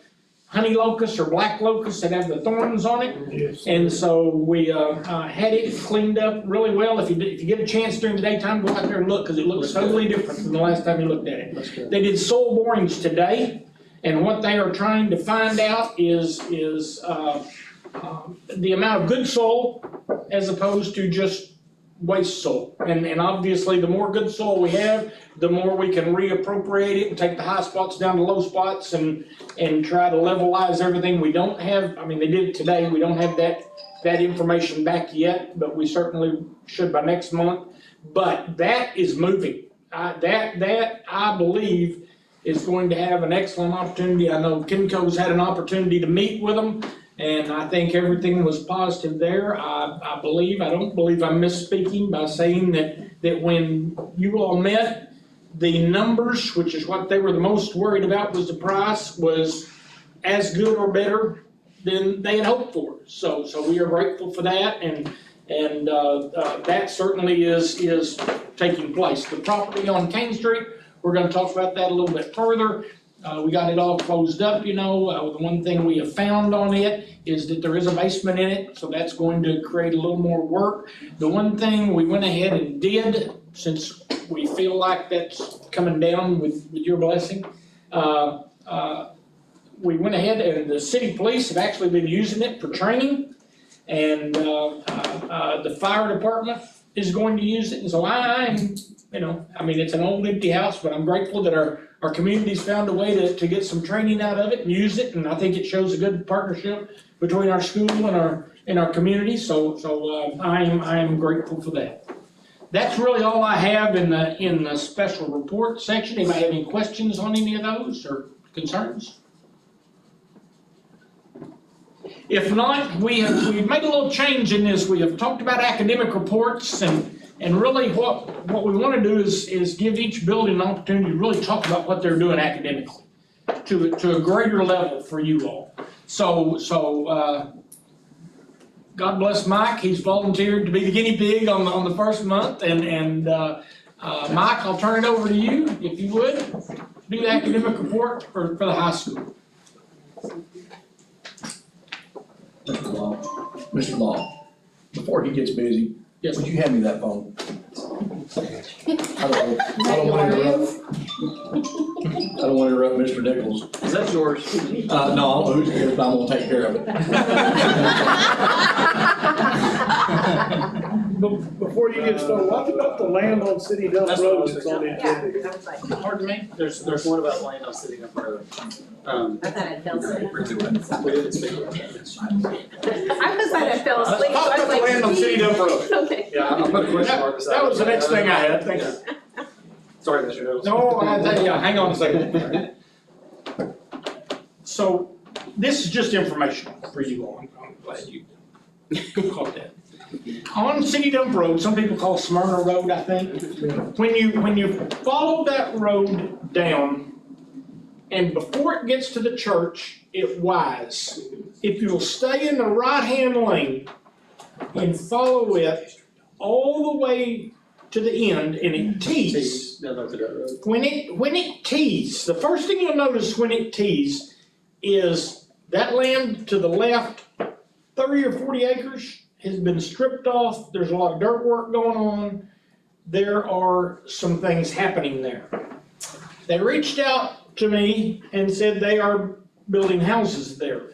honey locusts or black locusts that have the thorns on it. Yes. And so we had it cleaned up really well. If you get a chance during the daytime, go out there and look, because it looks totally different from the last time you looked at it. They did soil borings today, and what they are trying to find out is the amount of good soil as opposed to just waste soil. And obviously, the more good soil we have, the more we can reappropriate it and take the high spots down to low spots and try to levelize everything. We don't have, they did it today, we don't have that information back yet, but we certainly should by next month. But that is moving. That I believe is going to have an excellent opportunity. I know Kimco's had an opportunity to meet with them, and I think everything was positive there. I don't believe I'm misspeaking by saying that when you all met, the numbers, which is what they were the most worried about, was the price, was as good or better than they had hoped for. So we are grateful for that, and that certainly is taking place. The property on King Street, we're gonna talk about that a little bit further. We got it all closed up, the one thing we have found on it is that there is a basement in it, so that's going to create a little more work. The one thing we went ahead and did, since we feel like that's coming down with your blessing, we went ahead and the city police have actually been using it for training, and the fire department is going to use it, and so I'm, it's an old empty house, but I'm grateful that our community's found a way to get some training out of it and use it, and I think it shows a good partnership between our school and our community, so I am grateful for that. That's really all I have in the special report section. Anybody have any questions on any of those or concerns? If not, we've made a little change in this. We have talked about academic reports and really what we want to do is give each building an opportunity to really talk about what they're doing academically to a greater level for you all. So God bless Mike, he's volunteered to be the guinea pig on the first month, and Mike, I'll turn it over to you, if you would, to do the academic report for the high school. Mr. Law, before he gets busy, would you hand me that phone? I don't want to interrupt Mr. Nichols. Is that yours? No, I don't know who's here, but I'm gonna take care of it. Before you get started, what about the land on City Dump Road that's on the agenda? Pardon me? There's one about land on City Dump Road. I thought I fell asleep. We didn't speak about that. I was like, I fell asleep, so I was like. Land on City Dump Road. Okay. Yeah, I'll put a question mark beside it. That was the next thing I had, thank you. Sorry, Mr. Nichols. No, hang on a second. So, this is just informational for you all, I'm glad you caught that. On City Dump Road, some people call Smyrna Road, I think. When you follow that road down, and before it gets to the church, it wides. If you'll stay in the right-hand lane and follow it all the way to the end, and it tees. When it tees, the first thing you'll notice when it tees is that land to the left, 30 or 40 acres, has been stripped off. There's a lot of dirt work going on. There are some things happening there. They reached out to me and said they are building houses there.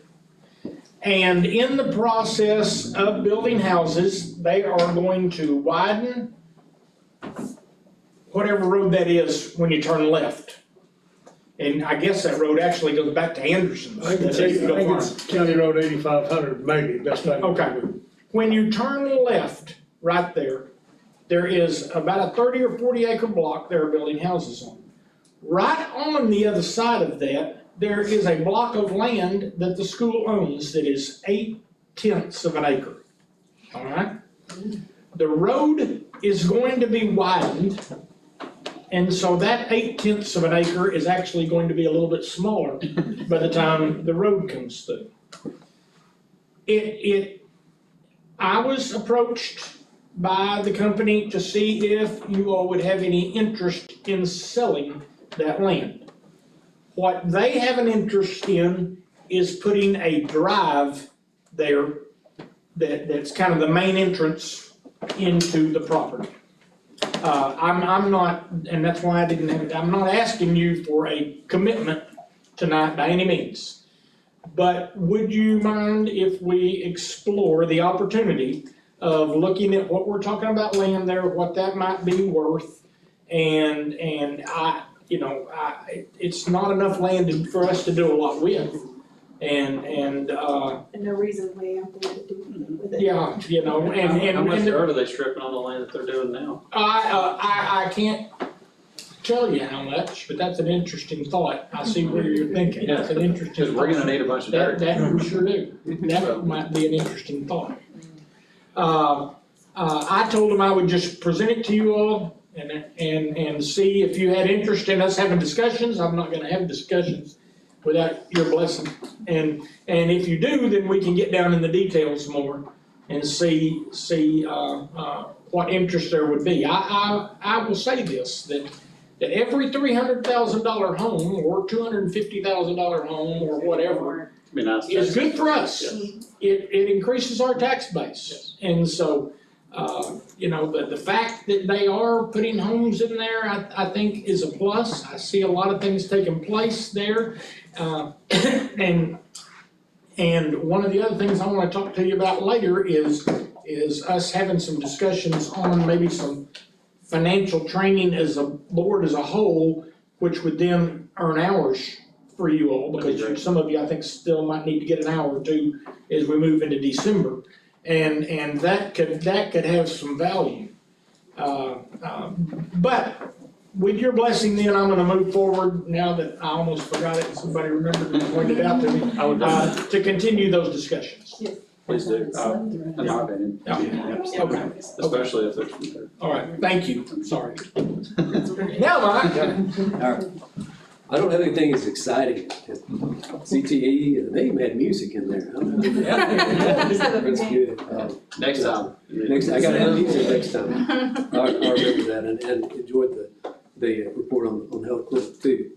And in the process of building houses, they are going to widen whatever road that is when you turn left. And I guess that road actually goes back to Anderson's. I think it's County Road 8500, maybe, best I can. Okay. When you turn left, right there, there is about a 30 or 40 acre block they're building houses on. Right on the other side of that, there is a block of land that the school owns that is 8/10 of an acre. All right? The road is going to be widened, and so that 8/10 of an acre is actually going to be a little bit smaller by the time the road comes through. I was approached by the company to see if you all would have any interest in selling that land. What they have an interest in is putting a drive there that's kind of the main entrance into the property. I'm not, and that's why I didn't have it, I'm not asking you for a commitment tonight by any means. But would you mind if we explore the opportunity of looking at what we're talking about land there, what that might be worth, and it's not enough land for us to do a lot with, and no reason way out there to do anything with it. yeah, How much dirt are they stripping on the land that they're doing now? I can't tell you how much, but that's an interesting thought. I see where you're thinking. That's an interesting Because we're gonna need a bunch of dirt. That we sure do. That might be an interesting thought. I told them I would just present it to you all and see if you had interest in us having discussions. I'm not gonna have discussions without your blessing. And if you do, then we can get down in the details more and see what interest there would be. I will say this, that every $300,000 home or $250,000 home or whatever is good for us. It increases our tax base. And so, the fact that they are putting homes in there, I think is a plus. I see a lot of things taking place there. And one of the other things I want to talk to you about later is us having some discussions on maybe some financial training as a board as a whole, which would then earn hours for you all, because some of you, I think, still might need to get an hour or two as we move into December. And that could have some value. But with your blessing, then I'm gonna move forward now that I almost forgot it and somebody remembered and pointed it out to me, to continue those discussions. Please do, in my opinion. Okay. Especially if there's. All right, thank you, I'm sorry. Now, Mike. I don't have anything as exciting as CTE, and they even had music in there. That's good. Next time. I gotta have music next time. I remember that and enjoyed the report on health clinic too.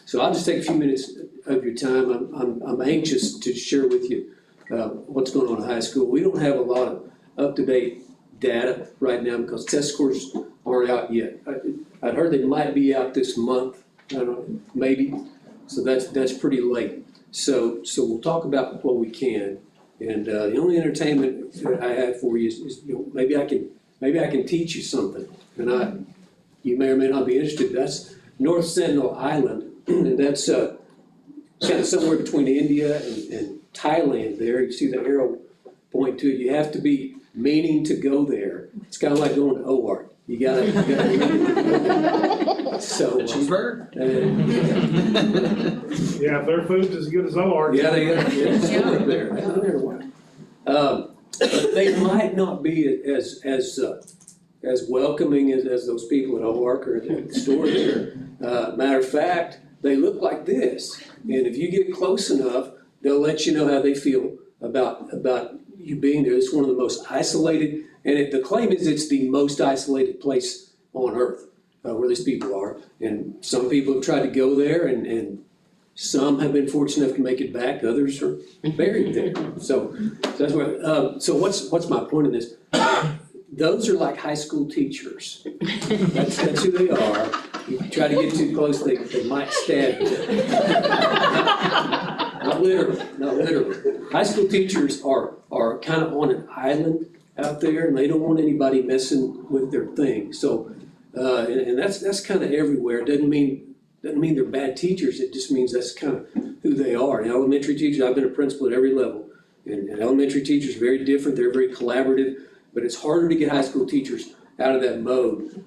So I'll just take a few minutes of your time. I'm anxious to share with you what's going on in high school. We don't have a lot of up-to-date data right now because test scores aren't out yet. I'd heard they might be out this month. I don't know, maybe, so that's pretty late. So we'll talk about what we can, and the only entertainment that I have for you is maybe I can teach you something, and you may or may not be interested. That's North Sentinel Island, and that's kind of somewhere between India and Thailand. There, you see the arrow point to it. You have to be meaning to go there. It's kind of like going to OR. You gotta so. Cheeseburger? Yeah, if their food's as good as ours. Yeah, they got up there. But they might not be as welcoming as those people at O'Ark or at the store there. Matter of fact, they look like this. And if you get close enough, they'll let you know how they feel about you being there. It's one of the most isolated, and the claim is it's the most isolated place on earth where these people are. And some people have tried to go there, and some have been fortunate enough to make it back. Others are buried there. So that's where. So what's my point in this? Those are like high school teachers. That's who they are. You try to get too close, they might stab you. Not literally. High school teachers are kind of on an island out there, and they don't want anybody messing with their thing. So, and that's kind of everywhere. It doesn't mean they're bad teachers. It just means that's kind of who they are. And elementary teachers, I've been a principal at every level, and elementary teachers are very different. They're very collaborative, but it's harder to get high school teachers out of that mode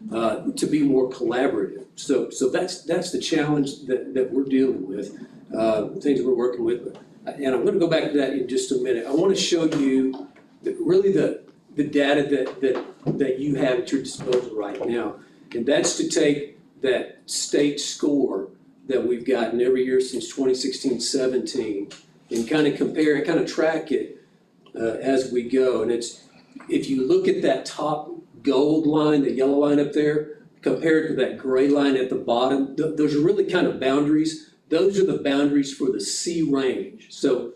to be more collaborative. So that's the challenge that we're dealing with, things we're working with. And I'm going to go back to that in just a minute. I want to show you really the data that you have at your disposal right now. And that's to take that state score that we've gotten every year since 2016-17 and kind of compare and kind of track it as we go. And if you look at that top gold line, the yellow line up there, compared to that gray line at the bottom, those are really kind of boundaries. Those are the boundaries for the C range. So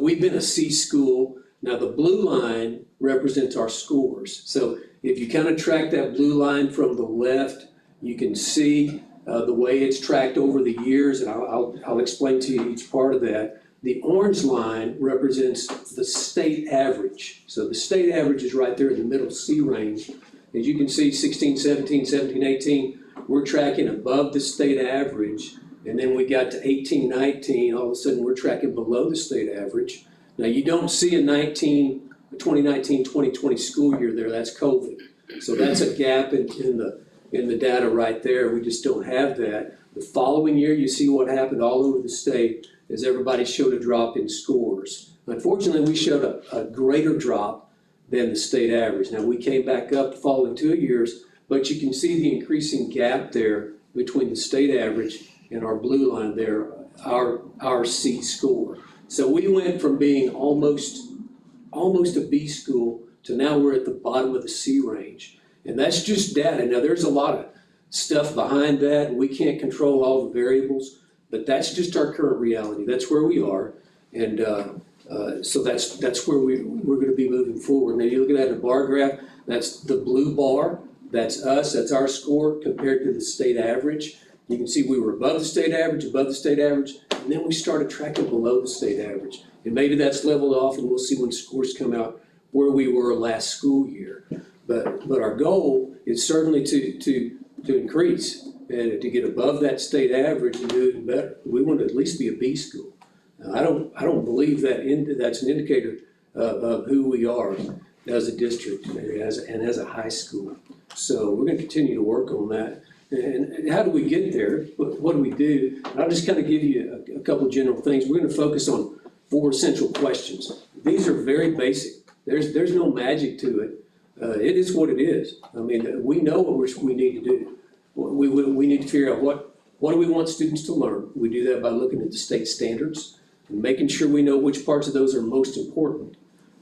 we've been a C school. Now the blue line represents our scores. So if you kind of track that blue line from the left, you can see the way it's tracked over the years, and I'll explain to you each part of that. The orange line represents the state average. So the state average is right there in the middle C range. As you can see, 16, 17, 17, 18, we're tracking above the state average. And then we got to 18, 19, all of a sudden we're tracking below the state average. Now you don't see a 2019, 2020 school year there, that's COVID. So that's a gap in the data right there. We just don't have that. The following year, you see what happened all over the state as everybody showed a drop in scores. Unfortunately, we showed a greater drop than the state average. Now, we came back up the following 2 years, but you can see the increasing gap there between the state average and our blue line there, our C score. So we went from being almost a B school to now we're at the bottom of the C range. And that's just data. Now, there's a lot of stuff behind that, and we can't control all the variables, but that's just our current reality. That's where we are. And so that's where we're going to be moving forward. Now, you look at that in a bar graph, that's the blue bar. That's us. That's our score compared to the state average. You can see we were above the state average, and then we started tracking below the state average. And maybe that's leveled off, and we'll see when scores come out where we were last school year. But our goal is certainly to increase and to get above that state average and do even better. We want to at least be a B school. I don't believe that's an indicator of who we are as a district and as a high school. So we're going to continue to work on that. And how do we get there? What do we do? And I'll just kind of give you a couple of general things. We're gonna focus on 4 central questions. These are very basic. There's no magic to it. It is what it is. I mean, we know what we need to do. We need to figure out what do we want students to learn? We do that by looking at the state standards and making sure we know which parts of those are most important.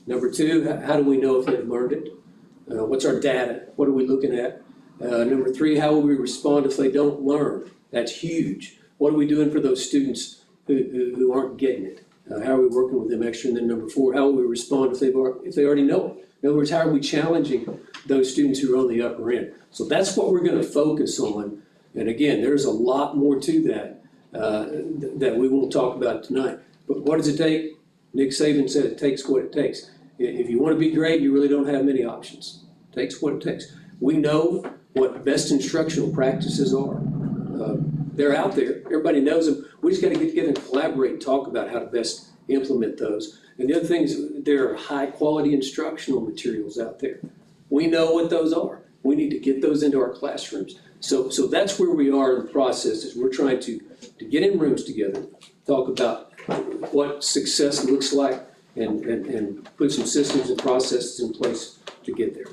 Number 2, how do we know if they've learned it? What's our data? What are we looking at? Number 3, how will we respond if they don't learn? That's huge. What are we doing for those students who aren't getting it? How are we working with them extra? And then number 4, how will we respond if they already know it? In other words, how are we challenging those students who are on the upper end? So that's what we're gonna focus on. And again, there's a lot more to that that we won't talk about tonight. But what does it take? Nick Saban said it takes what it takes. If you wanna be great, you really don't have many options. It takes what it takes. We know what best instructional practices are. They're out there, everybody knows them. We just gotta get together and collaborate and talk about how to best implement those. And the other thing is, there are high quality instructional materials out there. We know what those are. We need to get those into our classrooms. So that's where we are in the process, is we're trying to get in rooms together, talk about what success looks like, and put some systems and processes in place to get there.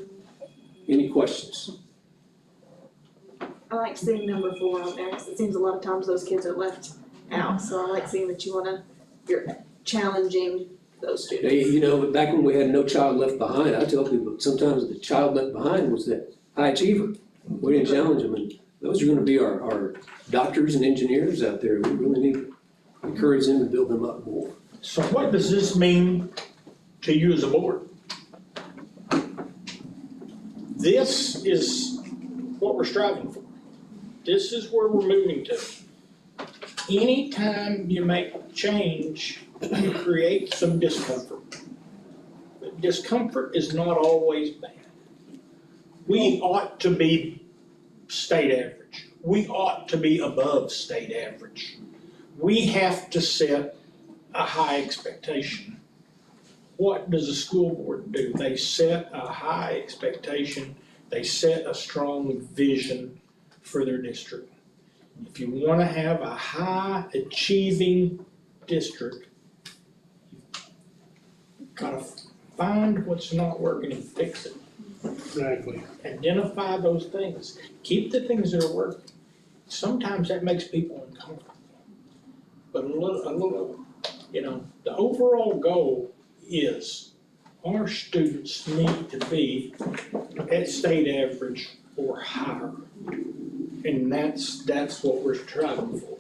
Any questions? I like seeing number 4 on there, because it seems a lot of times those kids are left out, so I like seeing that you're challenging those students. You know, back when we had No Child Left Behind, I tell people sometimes the child left behind was that high achiever. We didn't challenge them, and those are gonna be our doctors and engineers out there. We really need to encourage them and build them up more. So what does this mean to you as a board? This is what we're striving for. This is where we're moving to. Anytime you make change, you create some discomfort. But discomfort is not always bad. We ought to be state average. We ought to be above state average. We have to set a high expectation. What does a school board do? They set a high expectation. They set a strong vision for their district. If you want to have a high achieving district, you've got to find what's not working and fix it. Exactly. Identify those things. Keep the things that are working. Sometimes that makes people uncomfortable. But a little, the overall goal is our students need to be at state average or higher. And that's what we're striving for.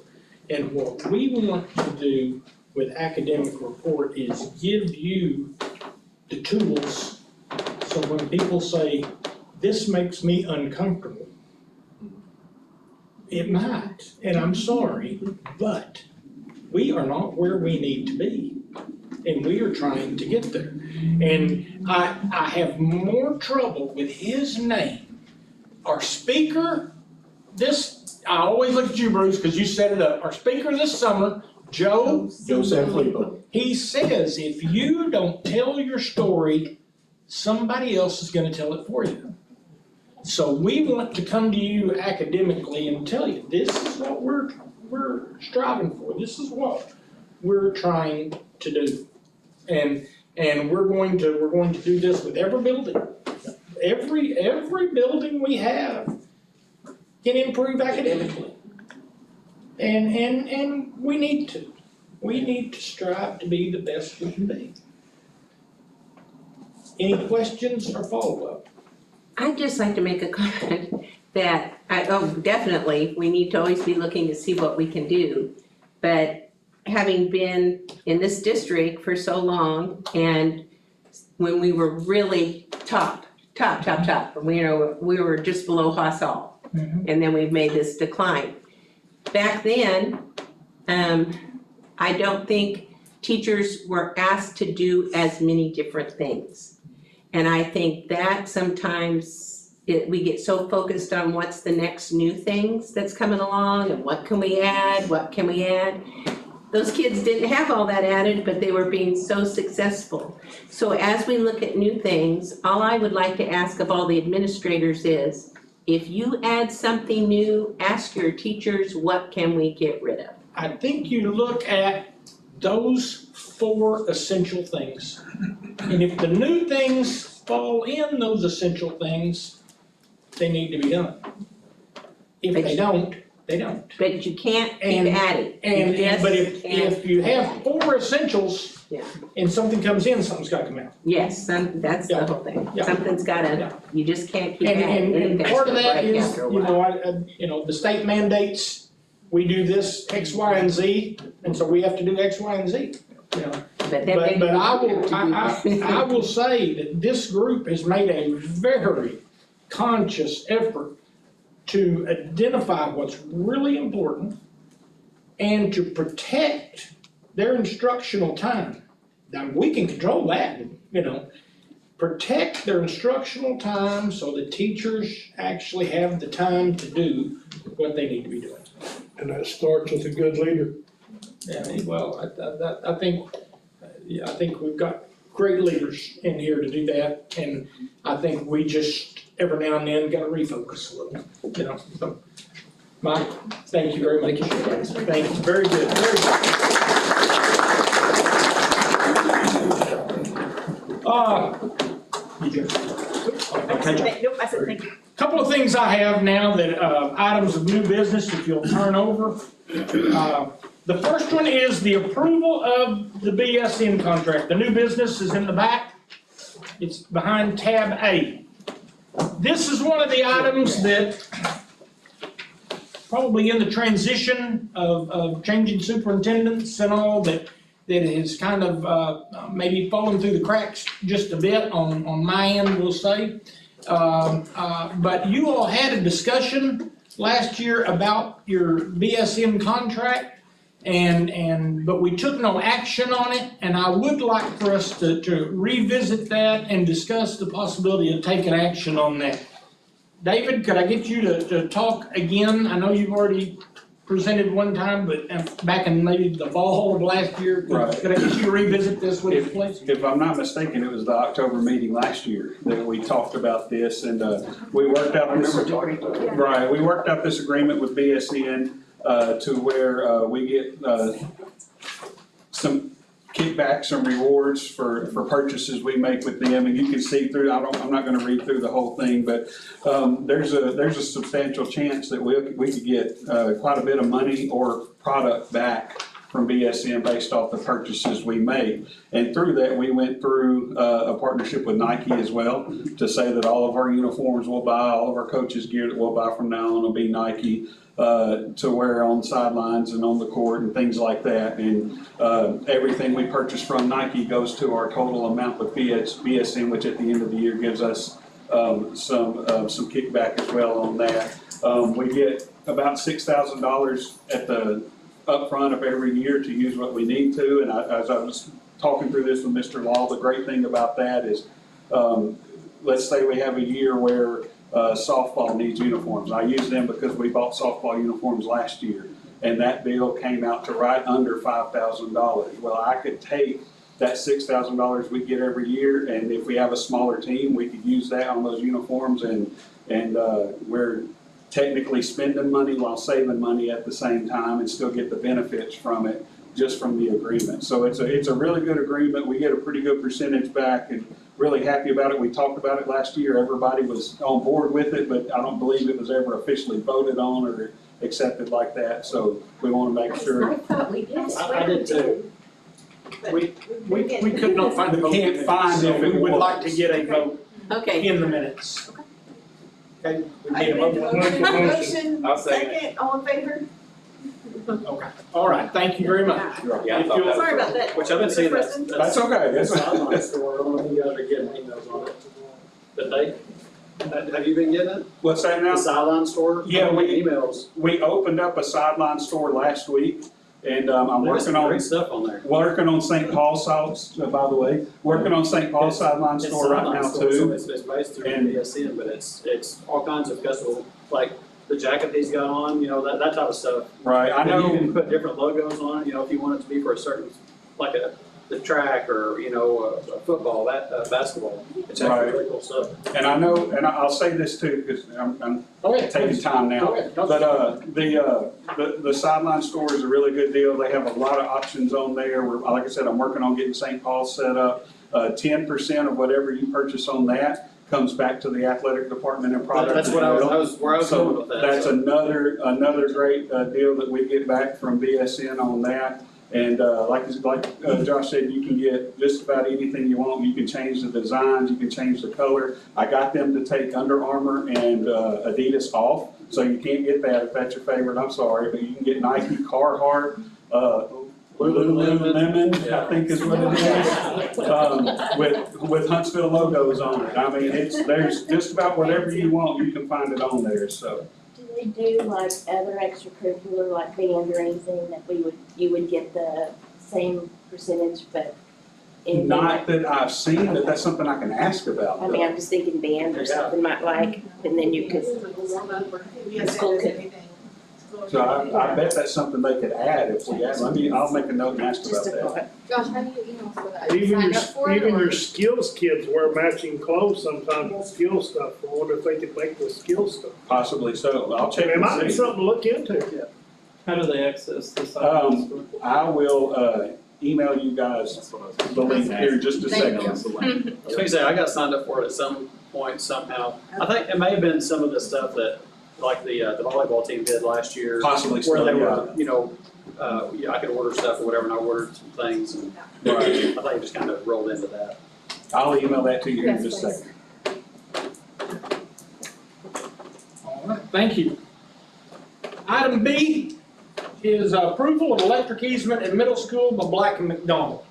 And what we want to do with academic report is give you the tools, so when people say, this makes me uncomfortable, it might, and I'm sorry, but we are not where we need to be. And we are trying to get there. And I have more trouble with his name. Our speaker, I always look at you, Bruce, because you set it up. Our speaker this summer, Joe Sanfilippo. He says if you don't tell your story, somebody else is going to tell it for you. So we want to come to you academically and tell you, this is what we're striving for. This is what we're trying to do. And we're going to do this with every building. Every building we have can improve academically. And we need to. We need to strive to be the best we can be. Any questions or follow-up? I'd just like to make a comment that, definitely, we need to always be looking to see what we can do. But having been in this district for so long, and when we were really top, we were just below Haas Hall. And then we've made this decline. Back then, I don't think teachers were asked to do as many different things. And I think that sometimes we get so focused on what's the next new things that's coming along and what can we add. Those kids didn't have all that added, but they were being so successful. So as we look at new things, all I would like to ask of all the administrators is, if you add something new, ask your teachers, what can we get rid of? I think you look at those 4 essential things. And if the new things fall in those essential things, they need to be done. If they don't, they don't. But you can't keep And- adding. But if you have 4 essentials, Yeah. and something comes in, something's gotta come out. Yes, that's the whole thing. Yeah. Something's gotta, you just can't keep adding. And Anything's part of gonna that break is, after a you while. know, the state mandates, we do this X, Y, and Z, and so we have to do X, Y, and Z, you know. But then maybe But you I have will, to do- I will say that this group has made a very conscious effort to identify what's really important and to protect their instructional time. Now, we can control that, you know, protect their instructional time so the teachers actually have the time to do what they need to be doing. And that starts with a good leader. Yeah, well, I think, I think we've got great leaders in here to do that, and I think we just, every now and then, gotta refocus a little, you know, so. Mike, thank you very much. Thank you, very good, very good. Did you? Nope, I said thank you. Couple of things I have now that, items of new business, if you'll turn over. The first one is the approval of the BSN contract. The new business is in the back. It's behind tab A. This is one of the items that probably in the transition of changing superintendents and all that has kind of, maybe fallen through the cracks just a bit on my end, we'll say. But you all had a discussion last year about your BSN contract, but we took no action on it, and I would like for us to revisit that and discuss the possibility of taking action on that. David, could I get you to talk again? I know you've already presented one time, but back in maybe the fall of last year. Right. Could I get you to revisit this with us, please? If I'm not mistaken, it was the October meeting last year that we talked about this, and we worked out this. Right, we worked out this agreement with BSN to where we get some kickbacks, some rewards for purchases we make with them, and you can see through, I'm not gonna read through the whole thing, but there's a substantial chance that we could get quite a bit of money or product back from BSN based off the purchases we made. And through that, we went through a partnership with Nike as well to say that all of our uniforms we'll buy, all of our coaches' gear that we'll buy from now on will be Nike to wear on sidelines and on the court and things like that. And everything we purchase from Nike goes to our total amount with BSN, which at the end of the year gives us some kickback as well on that. We get about $6,000 at the upfront of every year to use what we need to. And as I was talking through this with Mr. Law, the great thing about that is, let's say we have a year where softball needs uniforms. I use them because we bought softball uniforms last year, and that bill came out to right under $5,000. Well, I could take that $6,000 we get every year, and if we have a smaller team, we could use that on those uniforms, and we're technically spending money while saving money at the same time and still get the benefits from it just from the agreement. So it's a really good agreement. We get a pretty good percentage back, and really happy about it. We talked about it last year. Everybody was on board with it, but I don't believe it was ever officially voted on or accepted like that. So we want to make sure. I thought we did. I did too. We could not find the vote. Can't find So if we it would was. like to get a vote Okay. in the minutes. Okay, we I need a made the vote. motion, I'll second second, all in favor? Okay, all right, thank you very much. Yeah, I If thought you'll- that was- Sorry about that. Which I've been seeing Kristen? That's okay. That's sideline store, I don't know if you guys are getting emails on it. But have you been getting it? What's that now? The sideline store? Yeah, I don't we- get emails. We opened up a sideline store last week, and I'm There's working some on great stuff on there. St. Paul's house, by the way. Working on St. Paul's sideline It's store right sideline now store, so too. it's based through And- BSN, but it's all kinds of custom, like the jacket he's got on, you know, that type of stuff. Right, I And you know, can put different logos on it, you know, if you want it to be for a certain, like the track or, football, basketball. It's actually really cool stuff. And I know, and I'll say this too, because I'm Go ahead, taking please. time Go now. ahead. But the sideline store is a really good deal. They have a lot of options on there. Like I said, I'm working on getting St. Paul set up. 10% of whatever you purchase on that comes back to the athletic department and product. That's what I was going with that. That's another great deal that we get back from BSN on that. And like Josh said, you can get just about anything you want. You can change the designs, you can change the color. I got them to take Under Armour and Adidas off, so you can't get that if that's your favorite. I'm sorry, but you can get Nike, Carhartt, Lululemon, I think is what it is, with Huntsville logos on it. I mean, there's just about whatever you want, you can find it on there, so. Do they do like other extracurricular, like band or anything that you would get the same percentage, but in? Not that I've seen, but that's something I can ask about. I mean, I'm just thinking band or something might like, and then you could. The school could. So I bet that's something they could add if we add. I'll make a note and ask about that. Josh, how do you email for that? Even your skills kids wear matching clothes sometimes with skill stuff. I wonder if they could make the skill stuff. Possibly so. I'll check It might and be see. something to look into. How do they access this? I will email you guys the link here in just a second. I was gonna say, I got signed up for it at some point somehow. I think it may have been some of the stuff that, like the volleyball team did last year. Possibly Where so, they yeah. were, I could order stuff or whatever, and I ordered some things, and I think it just kind of rolled into that. I'll email that to you in just a second. All right, thank you. Item B is approval of electric easement at middle school by Black and McDonald.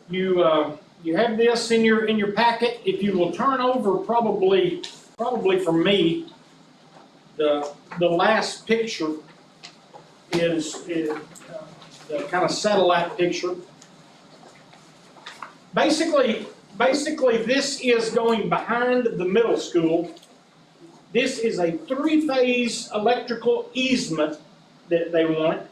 You have this in your packet. If you will turn over probably for me, the last picture is the kind of satellite picture. Basically this is going behind the middle school. This is a 3-phase electrical easement that they want.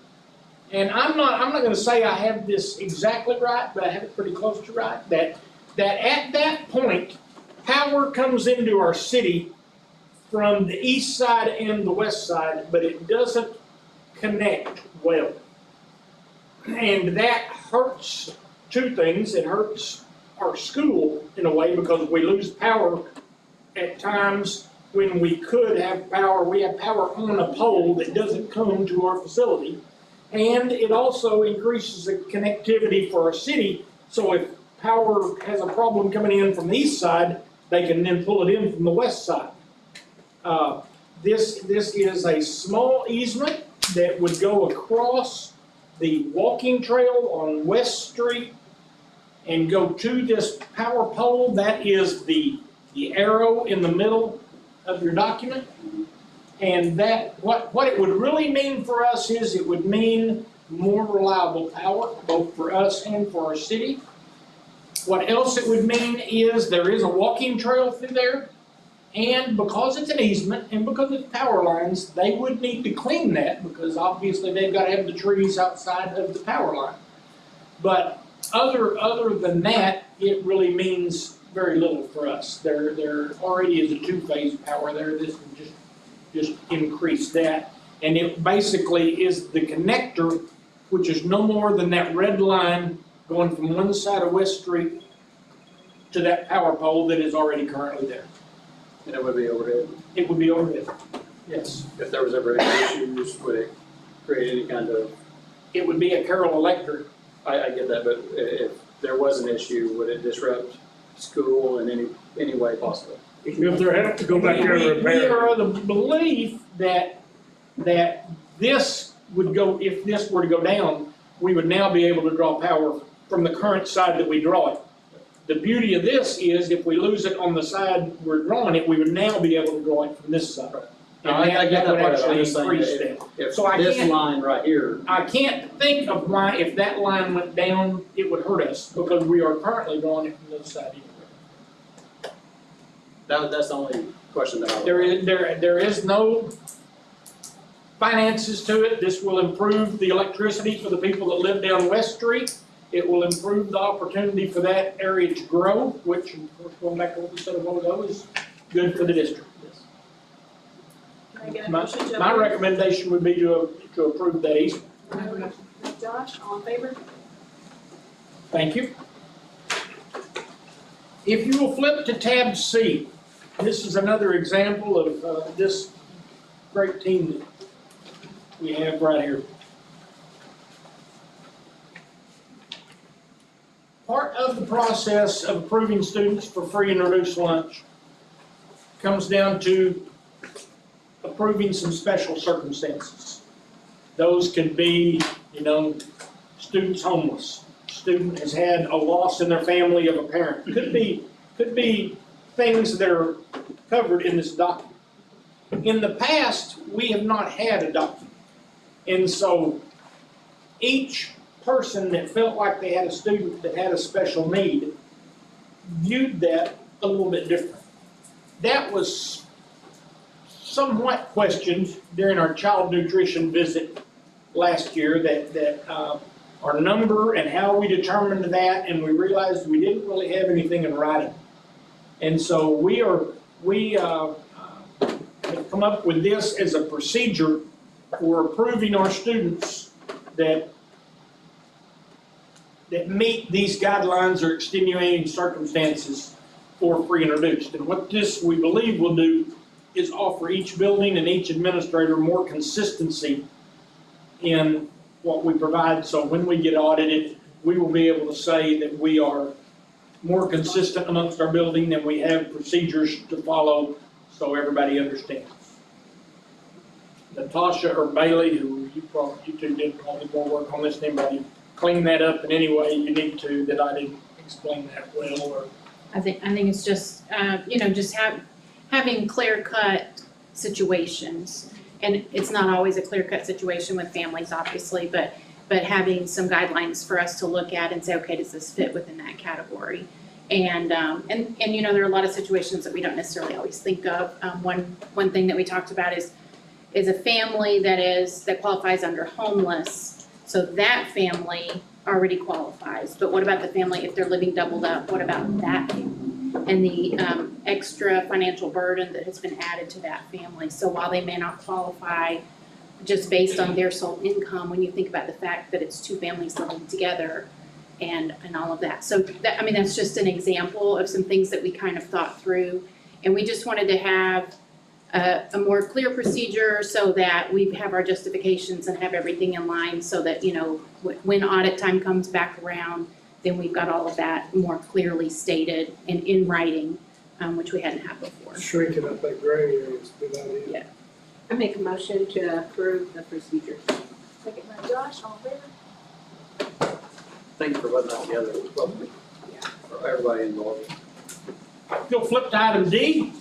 And I'm not gonna say I have this exactly right, but I have it pretty close to right, that at that point, power comes into our city from the east side and the west side, but it doesn't connect well. And that hurts two things. It hurts our school in a way because we lose power at times when we could have power. We have power on a pole that doesn't come to our facility. And it also increases the connectivity for our city. So if power has a problem coming in from the east side, they can then pull it in from the west side. This is a small easement that would go across the walking trail on West Street and go to this power pole. That is the arrow in the middle of your document. And that what it would really mean for us is it would mean more reliable power, both for us and for our city. What else it would mean is there is a walking trail through there. And because it's an easement and because it's power lines, they would need to clean that because obviously they've got to have the trees outside of the power line. But other than that, it really means very little for us. There already is a 2-phase power there. This would just increase that. And it basically is the connector, which is no more than that red line going from one side of West Street to that power pole that is already currently there. And it would be overhead. It would be overhead, yes. If there was ever any issues, would it create any kind of? It would be a Carroll Electric. I get that, but if there was an issue, would it disrupt school in any way possible? If they have to go back there and repair. We are of the belief that this would go, if this were to go down, we would now be able to draw power from the current side that we draw it. The beauty of this is if we lose it on the side we're drawing it, we would now be able to draw it from this side. And I get that would part, actually I'm just saying increase that that. if So I this can't- line right here, I can't think of why, if that line went down, it would hurt us, because we are currently drawing it from the other side anyway. that's the only question that I would. There is no finances to it. This will improve the electricity for the people that live down West Street. It will improve the opportunity for that area to grow, which, of course, going back to what we said a while ago, is good for the district. Can I get a My, motion to my approve? recommendation would be to approve that easement. Josh, all in favor? Thank you. If you will flip to tab C, this is another example of this great team that we have right here. Part of the process of approving students for free and reduced lunch comes down to approving some special circumstances. Those could be, student's homeless, student has had a loss in their family of a parent. Could be things that are covered in this document. In the past, we have not had a document. And so each person that felt like they had a student that had a special need viewed that a little bit different. That was somewhat questioned during our child nutrition visit last year, that our number and how we determined that, and we realized we didn't really have anything in writing. And so we have come up with this as a procedure for approving our students that meet these guidelines or extenuating circumstances for free and reduced. And what this, we believe, will do is offer each building and each administrator more consistency in what we provide. So when we get audited, we will be able to say that we are more consistent amongst our building and we have procedures to follow so everybody understands. Natasha or Bailey, who you two did probably more work on this than anybody, clean that up in any way you need to that I didn't explain that well, or. I think it's just, just having clear-cut situations. And it's not always a clear-cut situation with families, obviously, but having some guidelines for us to look at and say, okay, does this fit within that category? And there are a lot of situations that we don't necessarily always think of. One thing that we talked about is a family that qualifies under homeless. So that family already qualifies, but what about the family if they're living doubled up? What about that family? And the extra financial burden that has been added to that family. So while they may not qualify just based on their sole income, when you think about the fact that it's two families living together and all of that. So that's just an example of some things that we kind of thought through. And we just wanted to have a more clear procedure so that we have our justifications and have everything in line so that, when audit time comes back around, then we've got all of that more clearly stated and in writing, which we hadn't had before. Shrinking up that gray area is a good idea. Yeah. I make a motion to approve the procedures. Second by Josh, all in favor? Thank you for putting that together, it was lovely, for everybody involved. You'll flip to item D.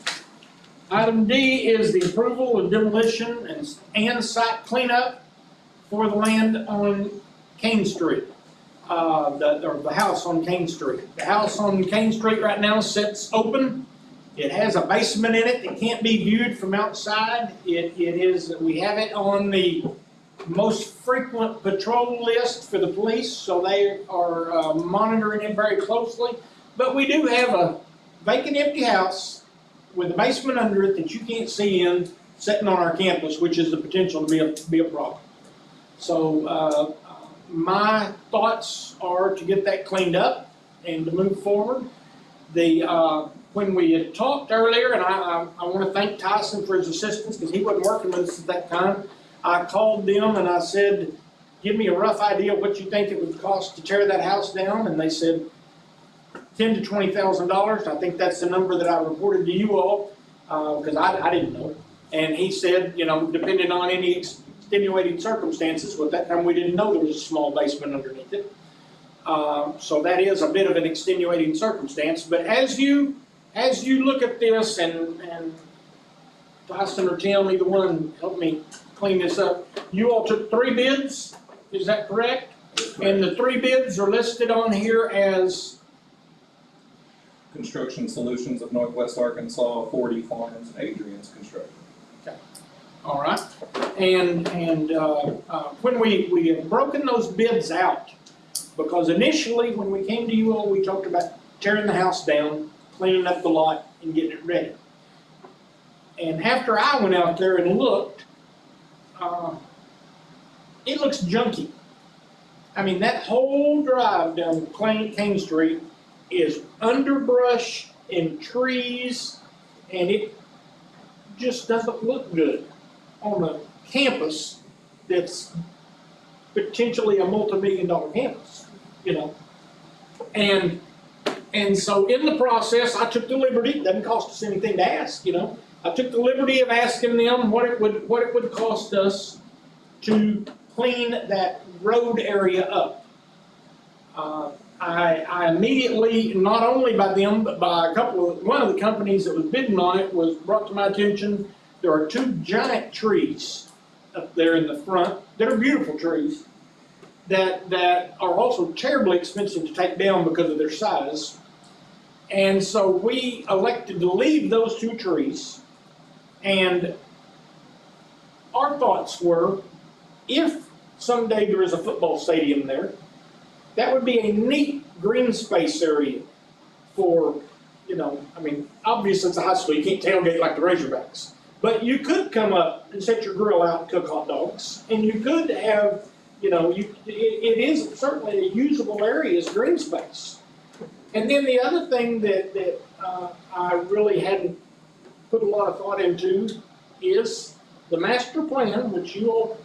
Item D is the approval of demolition and site cleanup for the land on Kane Street. The house on Kane Street. The house on Kane Street right now sits open. It has a basement in it that can't be viewed from outside. We have it on the most frequent patrol list for the police, so they are monitoring it very closely. But we do have a vacant empty house with a basement under it that you can't see in, sitting on our campus, which is the potential to be a problem. So my thoughts are to get that cleaned up and to move forward. When we had talked earlier, and I want to thank Tyson for his assistance because he wasn't working with us at that time, I called them and I said, give me a rough idea of what you think it would cost to tear that house down, and they said $10,000 to $20,000. I think that's the number that I reported to you all because I didn't know. And he said, depending on any extenuating circumstances, well, at that time we didn't know there was a small basement underneath it. So that is a bit of an extenuating circumstance. But as you look at this, and Tyson or Tim, either one, help me clean this up. You all took 3 bids, is that correct? And the 3 bids are listed on here as Construction Solutions of Northwest Arkansas, 40 Farms, and Adrian's Construction. Okay. All right. And when we had broken those bids out Because initially, when we came to you all, we talked about tearing the house down, cleaning up the lot, and getting it ready. And after I went out there and looked, it looks junky. I mean, that whole drive down Kane Street is underbrush and trees, and it just doesn't look good on a campus that's potentially a multi-million-dollar campus, you know. And so in the process, I took the liberty, it doesn't cost us anything to ask, you know. I took the liberty of asking them what it would cost us to clean that road area up. I immediately, not only by them, but by one of the companies that was bidding on it was brought to my attention, there are 2 giant trees up there in the front that are beautiful trees that are also terribly expensive to take down because of their size. And so we elected to leave those 2 trees, and our thoughts were, if someday there is a football stadium there, that would be a neat green space area for, you know, I mean, obviously it's a high school, you can't tailgate like the Razorbacks. But you could come up and set your grill out and cook hot dogs, and you could have, you know, it is certainly a usable area as green space. And then the other thing that I really hadn't put a lot of thought into is the master plan, which you all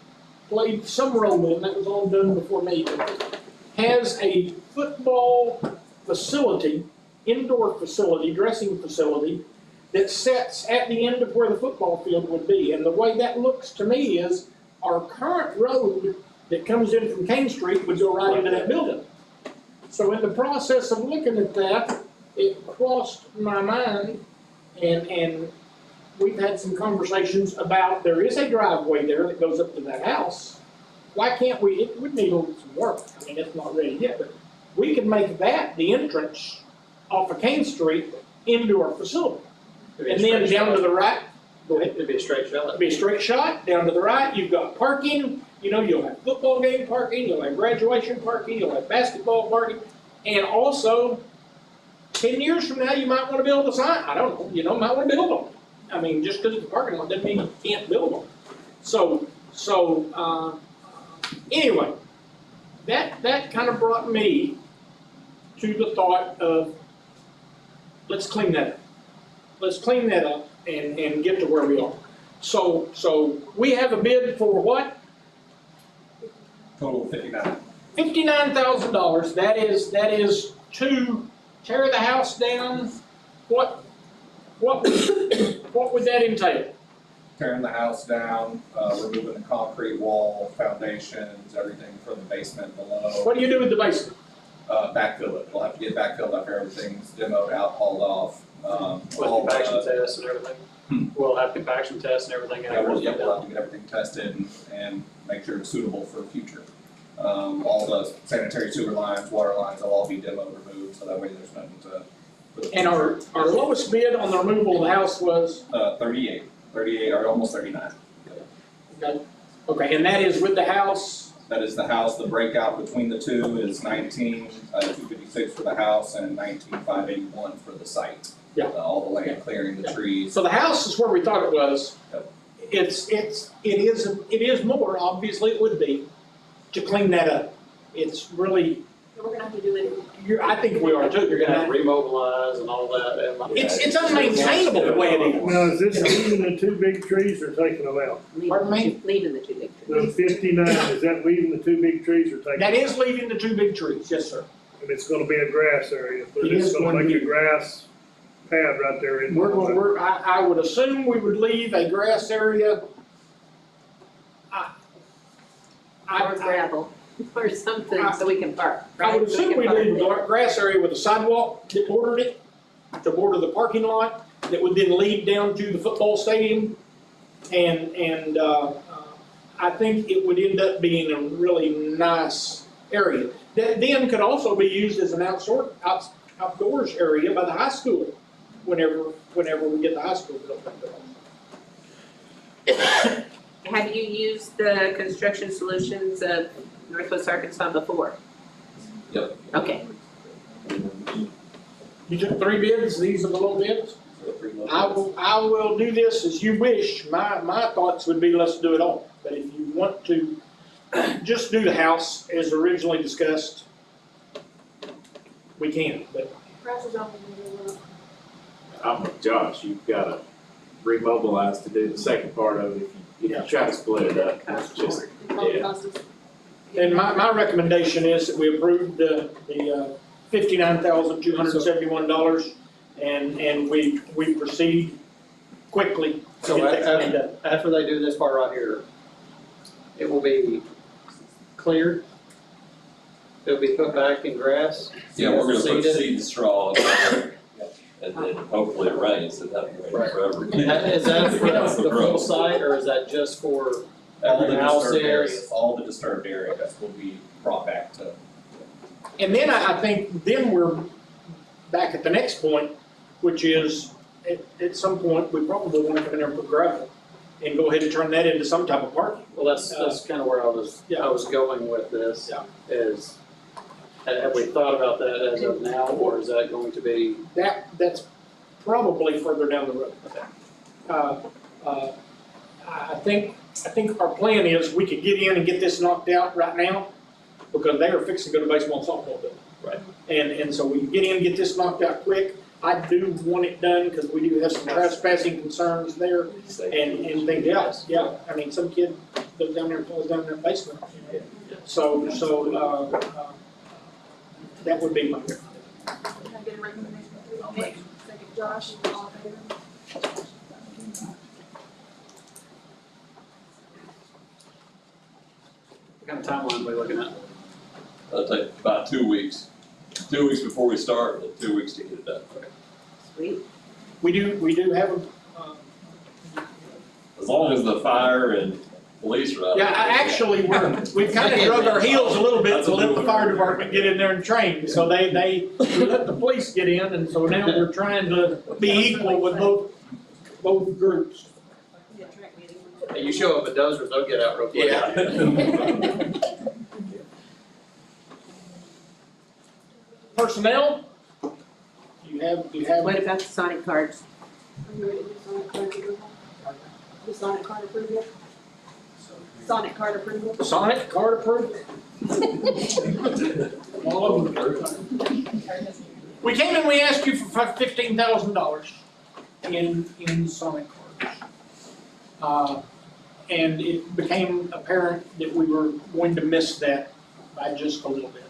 played some role in, that was all done before me, has a football facility, indoor facility, dressing facility, that sets at the end of where the football field would be. And the way that looks to me is our current road that comes in from Kane Street would go right into that building. So in the process of looking at that, it crossed my mind, and we've had some conversations about, there is a driveway there that goes up to that house. Why can't we, it would need a little some work, I mean, it's not ready yet, but we could make that the entrance off of Kane Street into our facility. And then down to the right, go ahead. It'd be a straight shot. It'd be a straight shot, down to the right, you've got parking, you know, you'll have football game parking, you'll have graduation parking, you'll have basketball parking, and also, 10 years from now, you might want to build a sign, I don't know, you know, might want to build one. I mean, just because it's a parking lot doesn't mean you can't build one. So, anyway, that kind of brought me to the thought of, let's clean that up. Let's clean that up and get to where we are. So we have a bid for what? Total of $59,000. $59,000. That is to tear the house down. What would that entail? Tearing the house down, removing the concrete wall, foundations, everything from the basement below. What do you do with the basement? Backfill it. We'll have to get backfilled after everything's demoed out, hauled off. With compaction tests and everything. We'll have compaction tests and everything. Yeah, we'll have to get everything tested and make sure it's suitable for the future. All the sanitary sewer lines, water lines, will all be demo removed, so that way there's nothing to. And our lowest bid on the removal of the house was? 38, or almost 39. Okay, and that is with the house? That is the house. The breakout between the two is 19,256 for the house and 19,581 for the site. Yeah. All the land clearing, the trees. So the house is where we thought it was. Yep. It is more, obviously it would be, to clean that up. It's really. We're gonna have to do it. I think we are too. You're gonna have to remobilize and all that. It's unmaintainable the way it is. Now, is this leaving the 2 big trees or taking them out? Pardon me? Leaving the 2 big trees. The 59, is that leaving the 2 big trees or taking them out? That is leaving the 2 big trees, yes, sir. And it's gonna be a grass area, but It it's is gonna going to make a be. grass pad right there in. I would assume we would leave a grass area. Or gravel, or something, so we can park, right? I would assume we'd leave a grass area with a sidewalk that bordered it, to border the parking lot, that would then lead down to the football stadium. And I think it would end up being a really nice area. That then could also be used as an outdoors area by the high school, whenever we get the high school built. Have you used the construction solutions of Northwest Arkansas before? Yep. Okay, You took 3 bids, these are the low bids? I will do this as you wish. My thoughts would be let's do it all. But if you want to just do the house as originally discussed, we can, but I'm with Josh, you've gotta remobilize to do the second part of it. If you try to split it up, it's just, yeah. and my recommendation is that we approve the $59,271 and we proceed quickly to So get that done. after they do this part right here, it will be cleared. It'll be put back in grass. Yeah, we're gonna put seeded. seed and straw, and then hopefully it rains, it doesn't rain forever. Is that for the full site, or is that just for All the every house disturbed is? areas, all the disturbed areas will be brought back to. And then I think then we're back at the next point, which is at some point, we probably want to come in there and put gravel and go ahead and turn that into some type of parking. Well, that's kind of where I was going with this, is, have we thought about that as of now, or is that going to be? That's probably further down the road. I think our plan is we could get in and get this knocked out right now, because they are fixing to go to baseball and softball building. Right. And so we can get in, get this knocked out quick. I do want it done, because we do have some trespassing concerns there and things else. Yeah, I mean, some kid goes down there and falls down in their basement. So, that would be my recommendation. Can I get a recommendation? Second, Josh, all in favor? What kind of timeline are we looking at? That'll take about 2 weeks. 2 weeks before we start, and 2 weeks to get it done. sweet. We do have a, As long as the fire and police are out. yeah, we've kind of drug our heels a little bit to let the fire department get in there and train. So we let the police get in, and so now we're trying to be equal with both groups. Hey, you show up at Dozers, they'll get out real quick. Yeah. Personnel? You have. What about the Sonic cards? Are you ready to do Sonic card approval? The Sonic card approval? Sonic card approval? Sonic card approved? All of them. We came and we asked you for $15,000 in Sonic cards. And it became apparent that we were going to miss that by just a little bit.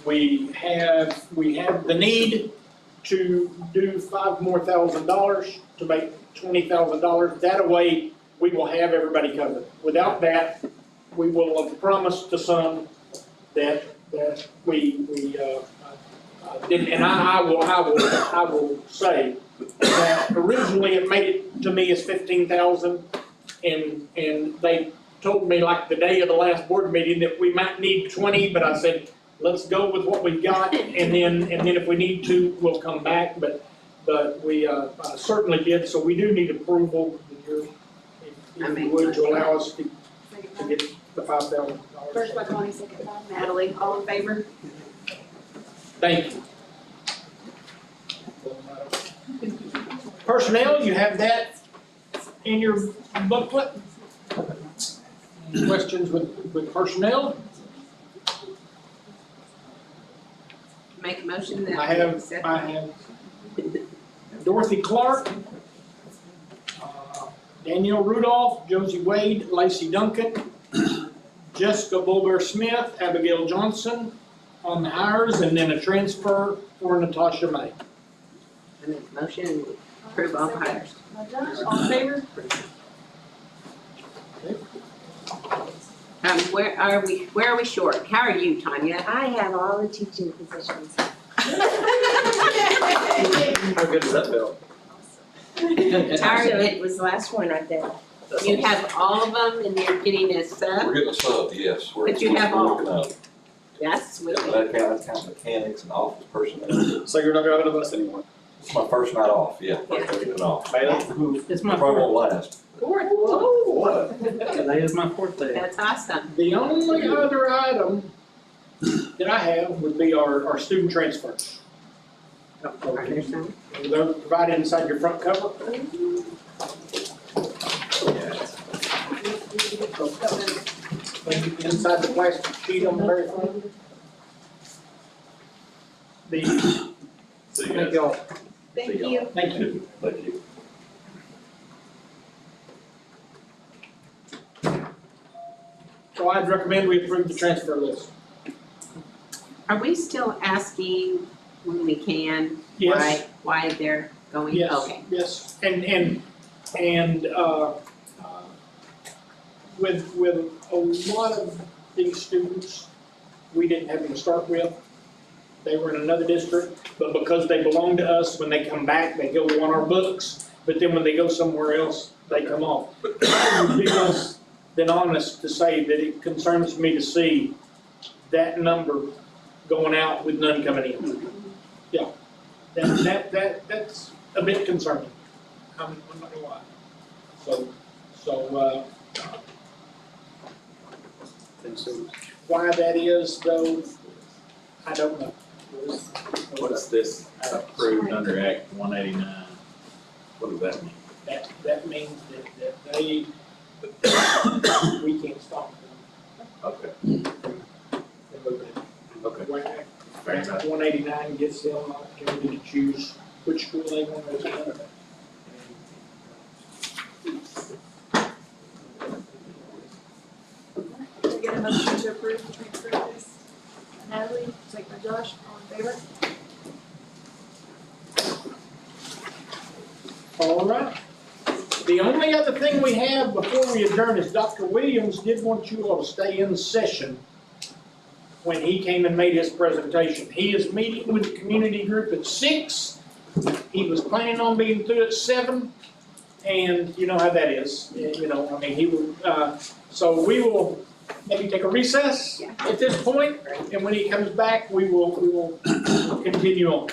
We have the need to do $5,000 more to make $20,000. That way, we will have everybody covered. Without that, we will have promised to some that we didn't. And I will say that originally it made it to me as 15,000, and they told me like the day of the last board meeting that we might need 20, but I said, let's go with what we've got, and then if we need to, we'll come back. But we certainly did. So we do need approval, if you would, to allow us to get the $5,000. First by Connie, second by Natalie, all in favor? Thank you. Personnel, you have that in your booklet. Any questions with personnel? Make a motion that. I have Dorothy Clark, Danielle Rudolph, Josie Wade, Lacey Duncan, Jessica Bulger-Smith, Abigail Johnson on the hires, and then a transfer for Natasha May. I make a motion and approve all the hires. By Josh, all in favor? Where are we short? How are you, Tanya? I have all the teaching positions. How good does that feel? It was the last one right there. You have all of them and you're getting a sub? We're getting a sub, yes. But you have all. We're working on it. That's sweet. That counts mechanics and office personnel. So you're not driving a bus anymore? It's my first night off, yeah, first day off. It's my Probably fourth. won't last. Today is my fourth day. That's awesome. The only other item that I have would be our student transfers. They're provided inside your front cover. Inside the plastic sheet on the very front. Thank you all. Thank you. Thank you. Thank you. So I'd recommend we approve the transfer list. Are we still asking when we can Yes. why they're going? Yes, Okay. yes, and, with a lot of these students, we didn't have them to start with. They were in another district, but because they belong to us, when they come back, they go on our books, but then when they go somewhere else, they come off. It would be less than honest to say that it concerns me to see that number going out with none coming in. Yeah, that's a bit concerning. I'm not gonna lie. So, why that is though, I don't know. What is this approved under Act 189? What does that mean? That means that they, we can't stop them. Okay. from moving. Okay. Act 189 gives them an opportunity to choose which school they want to attend. Can I get a motion to approve the transfer list? Natalie, second by Josh, all in favor? All right. The only other thing we have before we adjourn is Dr. Williams did want you all to stay in session when he came and made his presentation. He is meeting with the community group at 6. He was planning on being through at 7, and you know how that is. You know, I mean, he will, so we will maybe take a recess at this point, and when he comes back, we will continue on.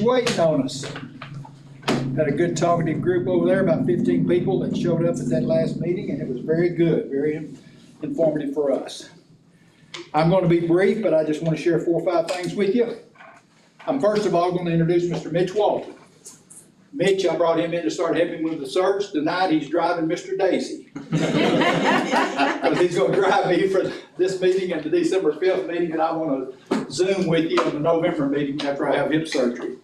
waiting on us. Had a good talkative group over there, about 15 people that showed up at that last meeting, and it was very good, very informative for us. I'm going to be brief, but I just want to share 4 or 5 things with you. I'm first of all going to introduce Mr. Mitch Walton. Mitch, I brought him in to start helping with the search. Tonight, he's driving Mr. Daisy. Because he's going to drive me for this meeting and the December 5th meeting, and I want to Zoom with you on the November meeting after I have hip surgery.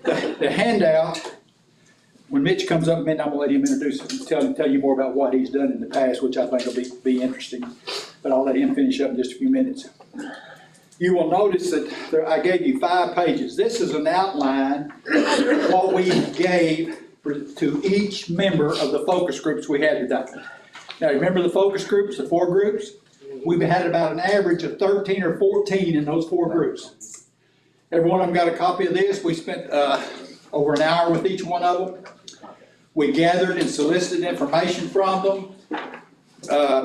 The handout, when Mitch comes up, I'm going to let him introduce him, tell you more about what he's done in the past, which I think will be interesting. But I'll let him finish up in just a few minutes. You will notice that I gave you 5 pages. This is an outline of what we gave to each member of the focus groups we had today. Now, remember the focus groups, the 4 groups? We've had about an average of 13 or 14 in those 4 groups. Every one of them got a copy of this. We spent over an hour with each one of them. We gathered and solicited information from them.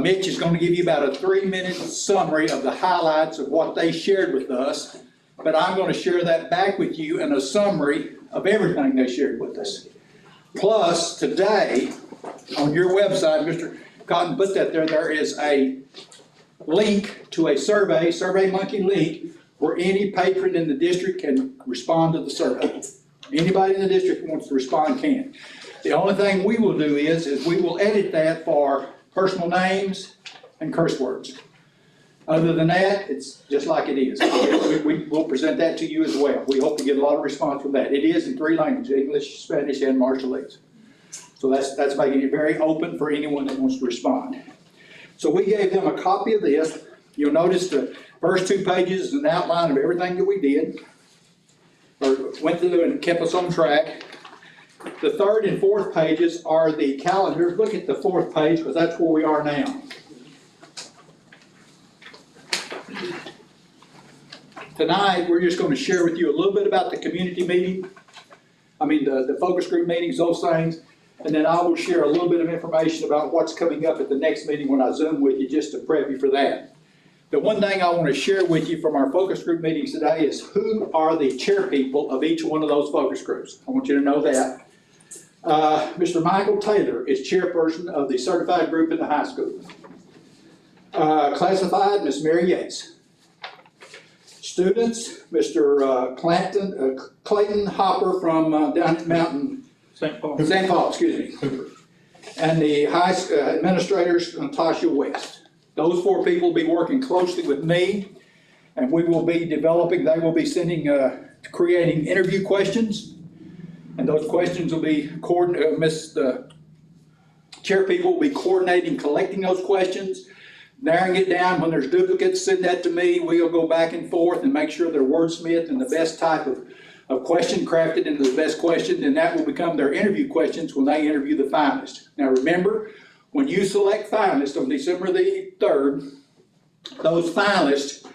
Mitch is going to give you about a 3-minute summary of the highlights of what they shared with us, but I'm going to share that back with you in a summary of everything they shared with us. Plus, today, on your website, Mr. Cotton put that there is a link to a survey, SurveyMonkey link, where any patron in the district can respond to the survey. Anybody in the district who wants to respond can. The only thing we will do is we will edit that for personal names and curse words. Other than that, it's just like it is. We will present that to you as well. We hope to get a lot of response from that. It is in 3 languages, English, Spanish, and Marshallese. So that's making it very open for anyone that wants to respond. So we gave them a copy of this. You'll notice the first 2 pages is an outline of everything that we did, or went through and kept us on track. The 3rd and 4th pages are the calendars. Look at the 4th page, because that's where we are now. Tonight, we're just going to share with you a little bit about the community meeting. The focus group meetings, those things. And then I will share a little bit of information about what's coming up at the next meeting when I Zoom with you, just to prep you for that. The one thing I want to share with you from our focus group meetings today is who are the chair people of each one of those focus groups. I want you to know that. Mr. Michael Taylor is chairperson of the certified group in the high school. Classified, Ms. Mary Yates. Students, Mr. Clayton Hopper from down at Mountain St. Paul, excuse me. And the high administrators, Natasha West. Those 4 people will be working closely with me, and we will be developing, they will be creating interview questions. And those questions will be the chair people will be coordinating, collecting those questions, narrowing it down. When there's duplicates, send that to me. We'll go back and forth and make sure they're wordsmithed and the best type of question crafted into the best question, and that will become their interview questions when they interview the finalists. Now remember, when you select finalists on December the 3rd, those finalists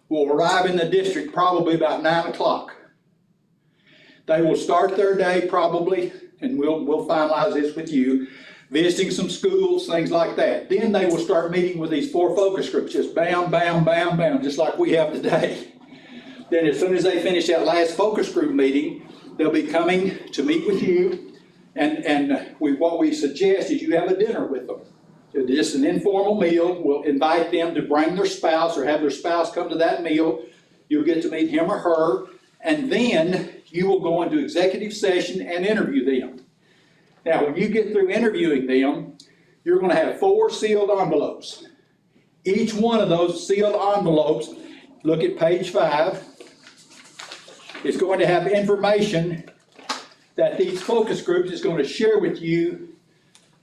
will arrive in the district probably about 9 o'clock. They will start their day probably, and we'll finalize this with you, visiting some schools, things like that. Then they will start meeting with these 4 focus groups, just bam, bam, bam, bam, just like we have today. Then as soon as they finish that last focus group meeting, they'll be coming to meet with you, and what we suggest is you have a dinner with them. Just an informal meal. We'll invite them to bring their spouse or have their spouse come to that meal. You'll get to meet him or her, and then you will go into executive session and interview them. Now, when you get through interviewing them, you're going to have 4 sealed envelopes. Each one of those sealed envelopes, look at page 5, is going to have information that these focus groups is going to share with you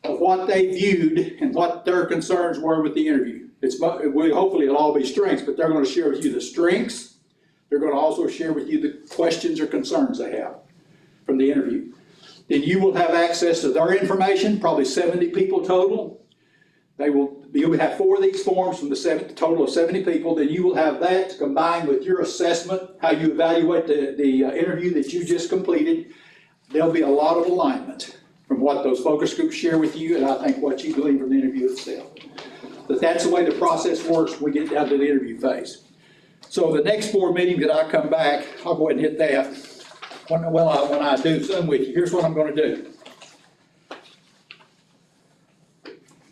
of what they viewed and what their concerns were with the interview. Hopefully it'll all be strengths, but they're going to share with you the strengths. They're going to also share with you the questions or concerns they have from the interview. Then you will have access to their information, probably 70 people total. You will have 4 of these forms from the total of 70 people. Then you will have that combined with your assessment, how you evaluate the interview that you just completed. There'll be a lot of alignment from what those focus groups share with you, and I think what you glean from the interview itself. But that's the way the process works when we get down to the interview phase. So the next board meeting that I come back, I'll go ahead and hit that. when I do Zoom with you, here's what I'm gonna do.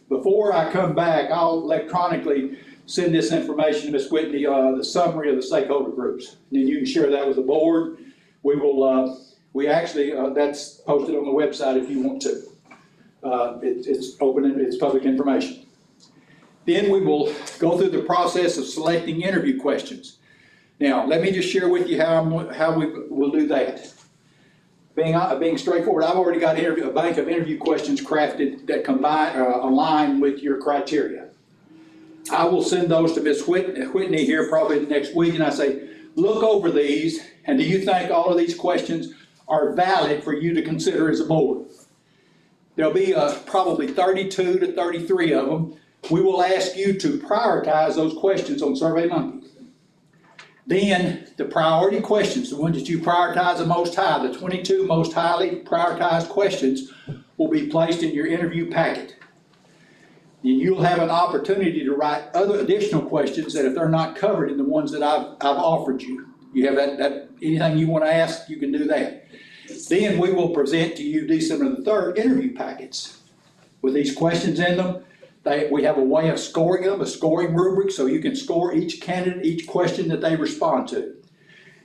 Before I come back, I'll electronically send this information to Ms. Whitney, the summary of the stakeholder groups. And then you can share that with the board. We will, we actually, that's posted on the website if you want to. It's open and it's public information. Then we will go through the process of selecting interview questions. Now, let me just share with you how we will do that. Being straightforward, I've already got a bank of interview questions crafted that align with your criteria. I will send those to Ms. Whitney here probably next week, and I say, look over these, and do you think all of these questions are valid for you to consider as a board? There'll be probably 32 to 33 of them. We will ask you to prioritize those questions on SurveyMonkey. Then the priority questions, the ones that you prioritize the most high, the 22 most highly prioritized questions will be placed in your interview packet. Then you'll have an opportunity to write other additional questions that if they're not covered in the ones that I've offered you. You have that anything you want to ask, you can do that. Then we will present to you December the 3rd interview packets with these questions in them. We have a way of scoring them, a scoring rubric, so you can score each candidate, each question that they respond to.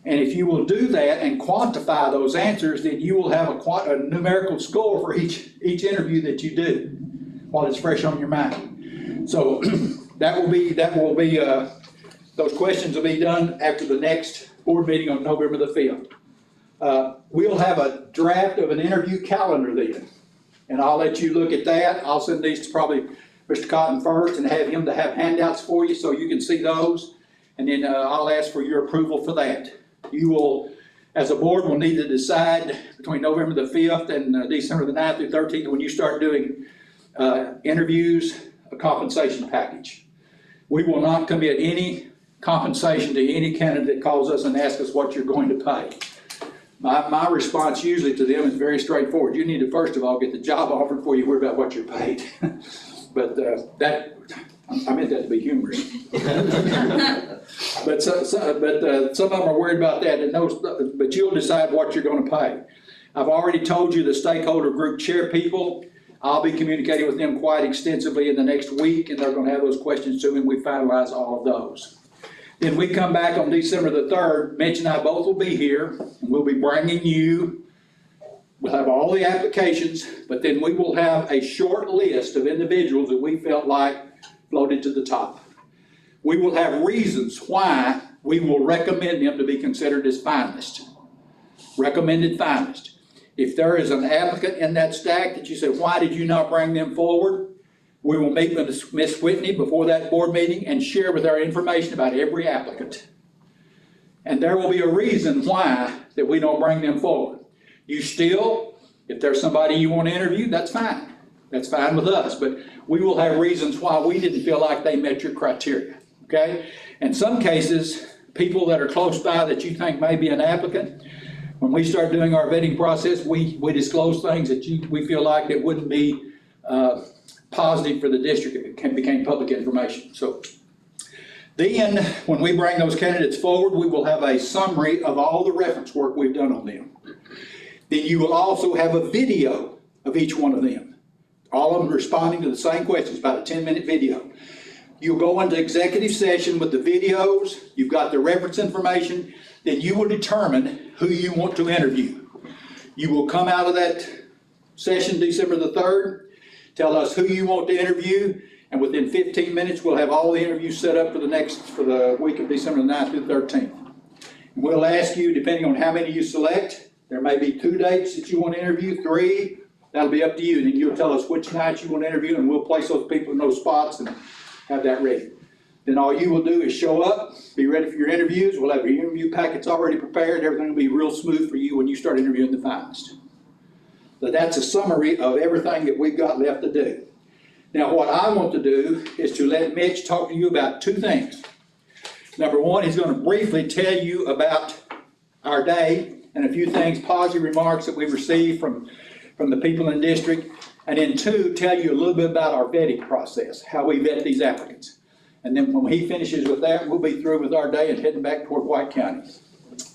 And if you will do that and quantify those answers, then you will have a numerical score for each interview that you do while it's fresh on your mind. So those questions will be done after the next board meeting on November the 5th. We'll have a draft of an interview calendar then, and I'll let you look at that. I'll send these to probably Mr. Cotton first and have him to have handouts for you so you can see those. And then I'll ask for your approval for that. You will, as a board, will need to decide between November the 5th and December the 9th through 13th when you start doing interviews, a compensation package. We will not commit any compensation to any candidate that calls us and asks us what you're going to pay. My response usually to them is very straightforward. You need to first of all get the job offered before you worry about what you're paid. But I meant that to be humorous. But some of them are worried about that, but you'll decide what you're going to pay. I've already told you the stakeholder group chair people. I'll be communicating with them quite extensively in the next week, and they're going to have those questions to me, and we finalize all of those. Then we come back on December the 3rd. Mitch and I both will be here, and we'll be bringing you. We'll have all the applications, but then we will have a short list of individuals that we felt like floated to the top. We will have reasons why we will recommend them to be considered as finalists. Recommended finalists. If there is an applicant in that stack that you say, why did you not bring them forward? We will meet with Ms. Whitney before that board meeting and share with her information about every applicant. And there will be a reason why that we don't bring them forward. You still, if there's somebody you want to interview, that's fine. That's fine with us, but we will have reasons why we didn't feel like they met your criteria, okay? In some cases, people that are close by that you think may be an applicant, when we start doing our vetting process, we disclose things that we feel like it wouldn't be positive for the district if it became public information. So then, when we bring those candidates forward, we will have a summary of all the reference work we've done on them. Then you will also have a video of each one of them. All of them responding to the same questions, about a 10-minute video. You'll go into executive session with the videos, you've got the reference information, then you will determine who you want to interview. You will come out of that session December the 3rd, tell us who you want to interview, and within 15 minutes we'll have all the interviews set up for the week of December the 9th through the 13th. We'll ask you, depending on how many you select, there may be 2 dates that you want to interview, 3, that'll be up to you. And then you'll tell us which nights you want to interview, and we'll place those people in those spots and have that ready. Then all you will do is show up, be ready for your interviews. We'll have your interview packets already prepared. Everything will be real smooth for you when you start interviewing the finalists. So that's a summary of everything that we've got left to do. Now what I want to do is to let Mitch talk to you about 2 things. Number 1, he's going to briefly tell you about our day and a few things, positive remarks that we've received from the people in the district. And then 2, tell you a little bit about our vetting process, how we vet these applicants. And then when he finishes with that, we'll be through with our day and heading back toward White County.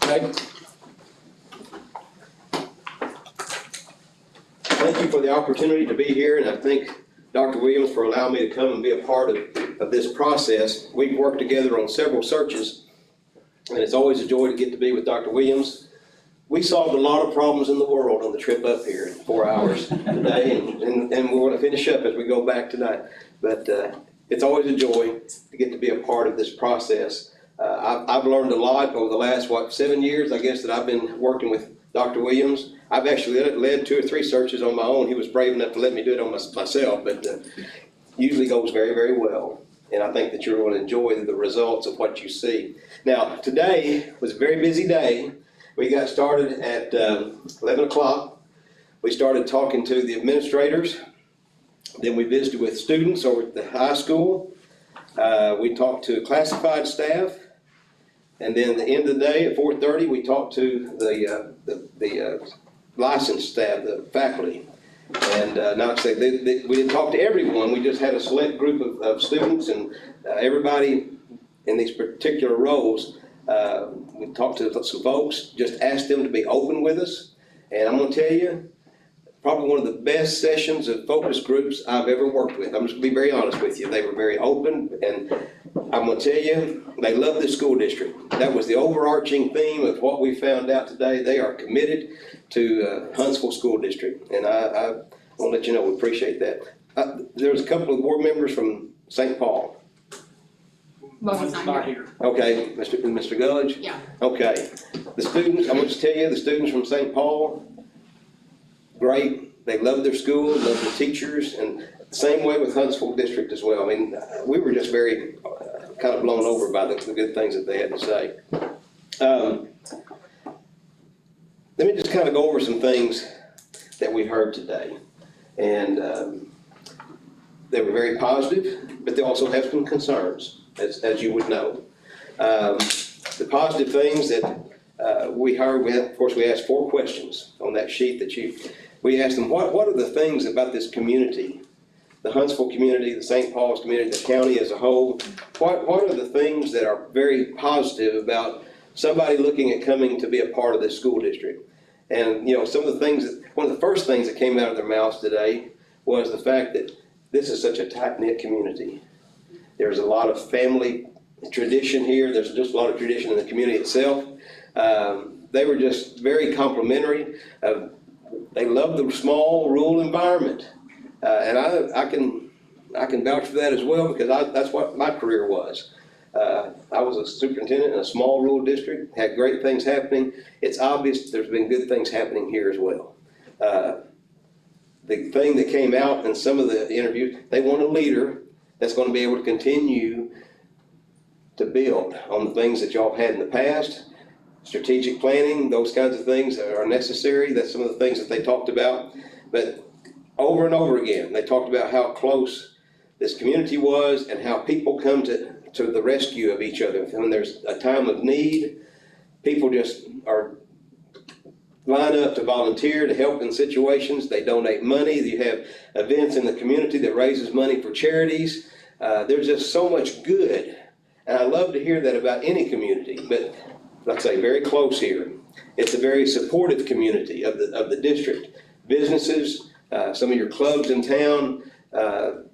Okay? thank you for the opportunity to be here, and I thank Dr. Williams for allowing me to come and be a part of this process. We've worked together on several searches, and it's always a joy to get to be with Dr. Williams. We solved a lot of problems in the world on the trip up here in 4 hours today, and we're going to finish up as we go back tonight. But it's always a joy to get to be a part of this process. I've learned a lot over the last, 7 years, I guess, that I've been working with Dr. Williams. I've actually led 2 or 3 searches on my own. He was brave enough to let me do it on myself, but usually goes very, very well. And I think that you're going to enjoy the results of what you see. Now, today was a very busy day. We got started at 11 o'clock. We started talking to the administrators. Then we visited with students over at the high school. We talked to classified staff. And then at the end of the day, at 4:30, we talked to the licensed staff, the faculty. And not to say, we didn't talk to everyone, we just had a select group of students, and everybody in these particular roles, we talked to some folks, just asked them to be open with us. And I'm gonna tell you, probably one of the best sessions of focus groups I've ever worked with. I'm just gonna be very honest with you. They were very open, and I'm gonna tell you, they love this school district. That was the overarching theme of what we found out today. They are committed to Huntsville School District, and I want to let you know we appreciate that. There was a couple of board members from St. Paul. One's not here. Okay, Mr. Gulledge? Yeah. Okay. The students, I want to tell you, the students from St. Paul, great. They love their school, love the teachers, and the same way with Huntsville District as well. I mean, we were just very kind of blown over by the good things that they had to say. Let me just kind of go over some things that we heard today. And they were very positive, but they also have some concerns, as you would know. The positive things that we heard, of course, we asked 4 questions on that sheet that we asked them, what are the things about this community, the Huntsville community, the St. Paul's community, the county as a whole, what are the things that are very positive about somebody looking at coming to be a part of this school district? And, you know, some of the things, one of the first things that came out of their mouths today was the fact that this is such a tight-knit community. There's a lot of family tradition here. There's just a lot of tradition in the community itself. They were just very complimentary. They love the small rural environment. And I can vouch for that as well, because that's what my career was. I was a superintendent in a small rural district, had great things happening. It's obvious there's been good things happening here as well. The thing that came out in some of the interviews, they want a leader that's going to be able to continue to build on the things that y'all had in the past. Strategic planning, those kinds of things are necessary. That's some of the things that they talked about. But over and over again, they talked about how close this community was and how people come to the rescue of each other. When there's a time of need, people just line up to volunteer to help in situations. They donate money. You have events in the community that raises money for charities. There's just so much good. And I love to hear that about any community, but like I say, very close here. It's a very supportive community of the district. Businesses, some of your clubs in town,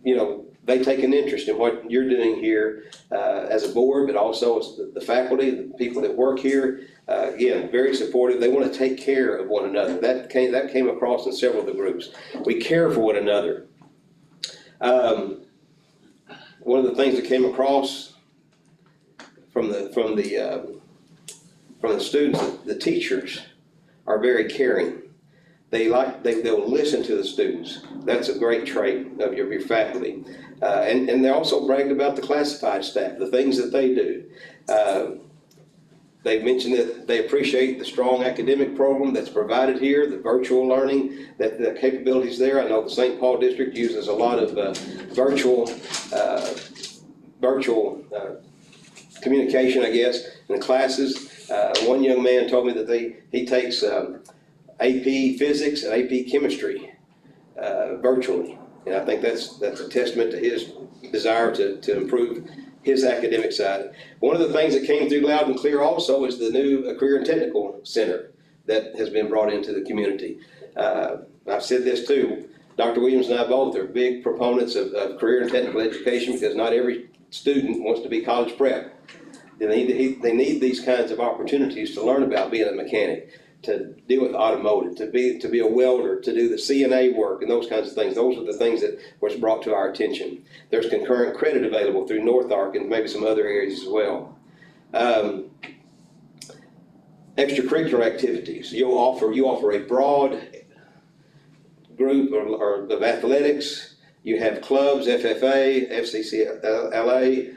you know, they take an interest in what you're doing here as a board, but also as the faculty, the people that work here. Again, very supportive. They want to take care of one another. That came across in several of the groups. We care for one another. One of the things that came across from the students, the teachers are very caring. They'll listen to the students. That's a great trait of your faculty. And they also bragged about the classified staff, the things that they do. They mentioned that they appreciate the strong academic program that's provided here, the virtual learning, the capabilities there. I know the St. Paul district uses a lot of virtual communication, I guess, in the classes. One young man told me that he takes AP physics and AP chemistry virtually. And I think that's a testament to his desire to improve his academic side. One of the things that came through loud and clear also is the new Career and Technical Center that has been brought into the community. I I've said this too, Dr. Williams and I both are big proponents of career and technical education because not every student wants to be college prep. They need these kinds of opportunities to learn about being a mechanic, to deal with automotive, to be a welder, to do the CNA work and those kinds of things. Those are the things that was brought to our attention. There's concurrent credit available through North Arc and maybe some other areas as well. Extracurricular activities. You offer a broad group of athletics. You have clubs, FFA, FCCLA.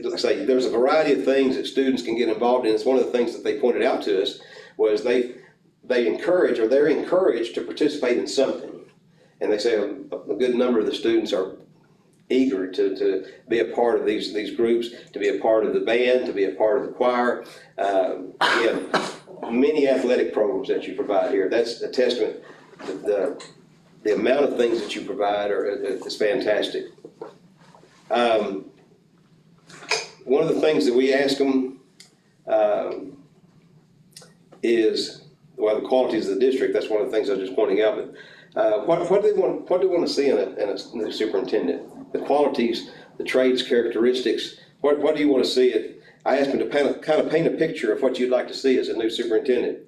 Let's say there's a variety of things that students can get involved in. It's one of the things that they pointed out to us was they're encouraged to participate in something. And they say a good number of the students are eager to be a part of these groups, to be a part of the band, to be a part of the choir. Again, many athletic programs that you provide here. That's a testament to the amount of things that you provide is fantastic. One of the things that we ask them is, well, the qualities of the district. That's one of the things I was just pointing out. But what do they want to see in a new superintendent? The qualities, the traits, characteristics. What do you want to see? I asked them to kind of paint a picture of what you'd like to see as a new superintendent.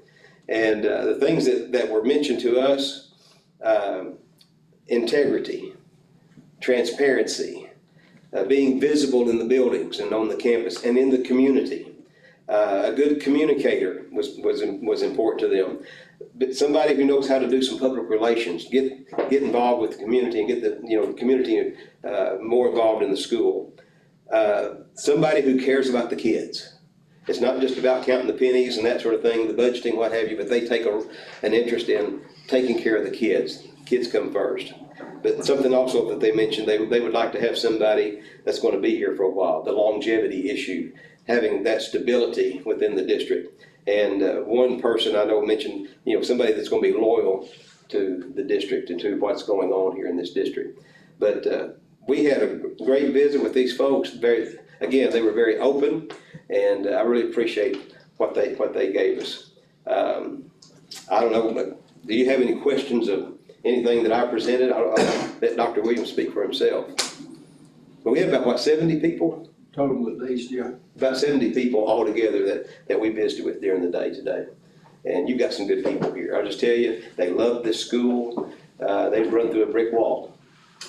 And the things that were mentioned to us, integrity, transparency, being visible in the buildings and on the campus and in the community. A good communicator was important to them. But somebody who knows how to do some public relations, get involved with the community and get the community more involved in the school. Somebody who cares about the kids. It's not just about counting the pennies and that sort of thing, the budgeting, what have you, but they take an interest in taking care of the kids. Kids come first. But something also that they mentioned, they would like to have somebody that's going to be here for a while, the longevity issue, having that stability within the district. And one person I know mentioned, somebody that's going to be loyal to the district and to what's going on here in this district. But we had a great visit with these folks. Again, they were very open, and I really appreciate what they gave us. I don't know, but do you have any questions of anything that I presented? I'll let Dr. Williams speak for himself. But we have about, 70 people? Total at least, yeah. About 70 people altogether that we visited with during the day today. And you've got some good people here. I'll just tell you, they love this school. They've run through a brick wall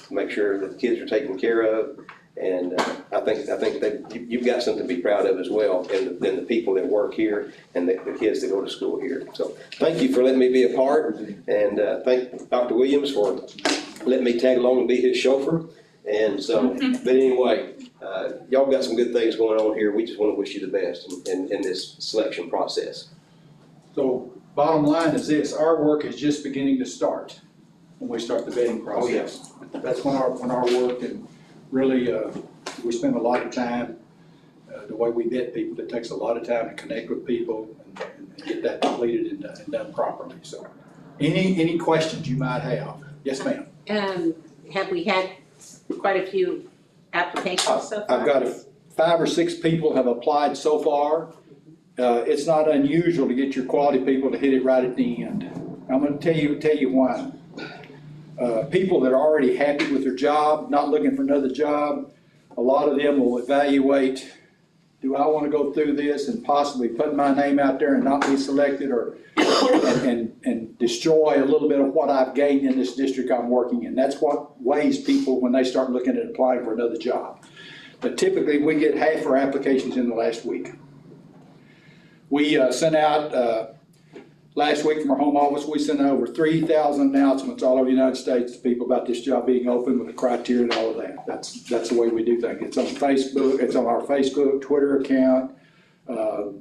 to make sure that the kids are taken care of. And I think you've got something to be proud of as well, and the people that work here and the kids that go to school here. So thank you for letting me be a part, and thank Dr. Williams for letting me tag along and be his chauffeur. And so, but anyway, y'all got some good things going on here. We just want to wish you the best in this selection process. So bottom line is this, our work is just beginning to start when we start the vetting process. Oh, yes. That's when our work, and really, we spend a lot of time, the way we vet people, it takes a lot of time to connect with people and get that completed and done properly. So any questions you might have? Yes, ma'am. Have we had quite a few applications so far? I've got 5 or 6 people have applied so far. It's not unusual to get your quality people to hit it right at the end. I'm gonna tell you why. People that are already happy with their job, not looking for another job, a lot of them will evaluate, do I want to go through this and possibly put my name out there and not be selected, or and destroy a little bit of what I've gained in this district I'm working in. That's what weighs people when they start looking at applying for another job. But typically we get half our applications in the last week. We sent out, last week from our home office, we sent out over 3,000 announcements all over the United States to people about this job being open with the criteria and all of that. That's the way we do things. It's on Facebook, it's on our Facebook, Twitter account, a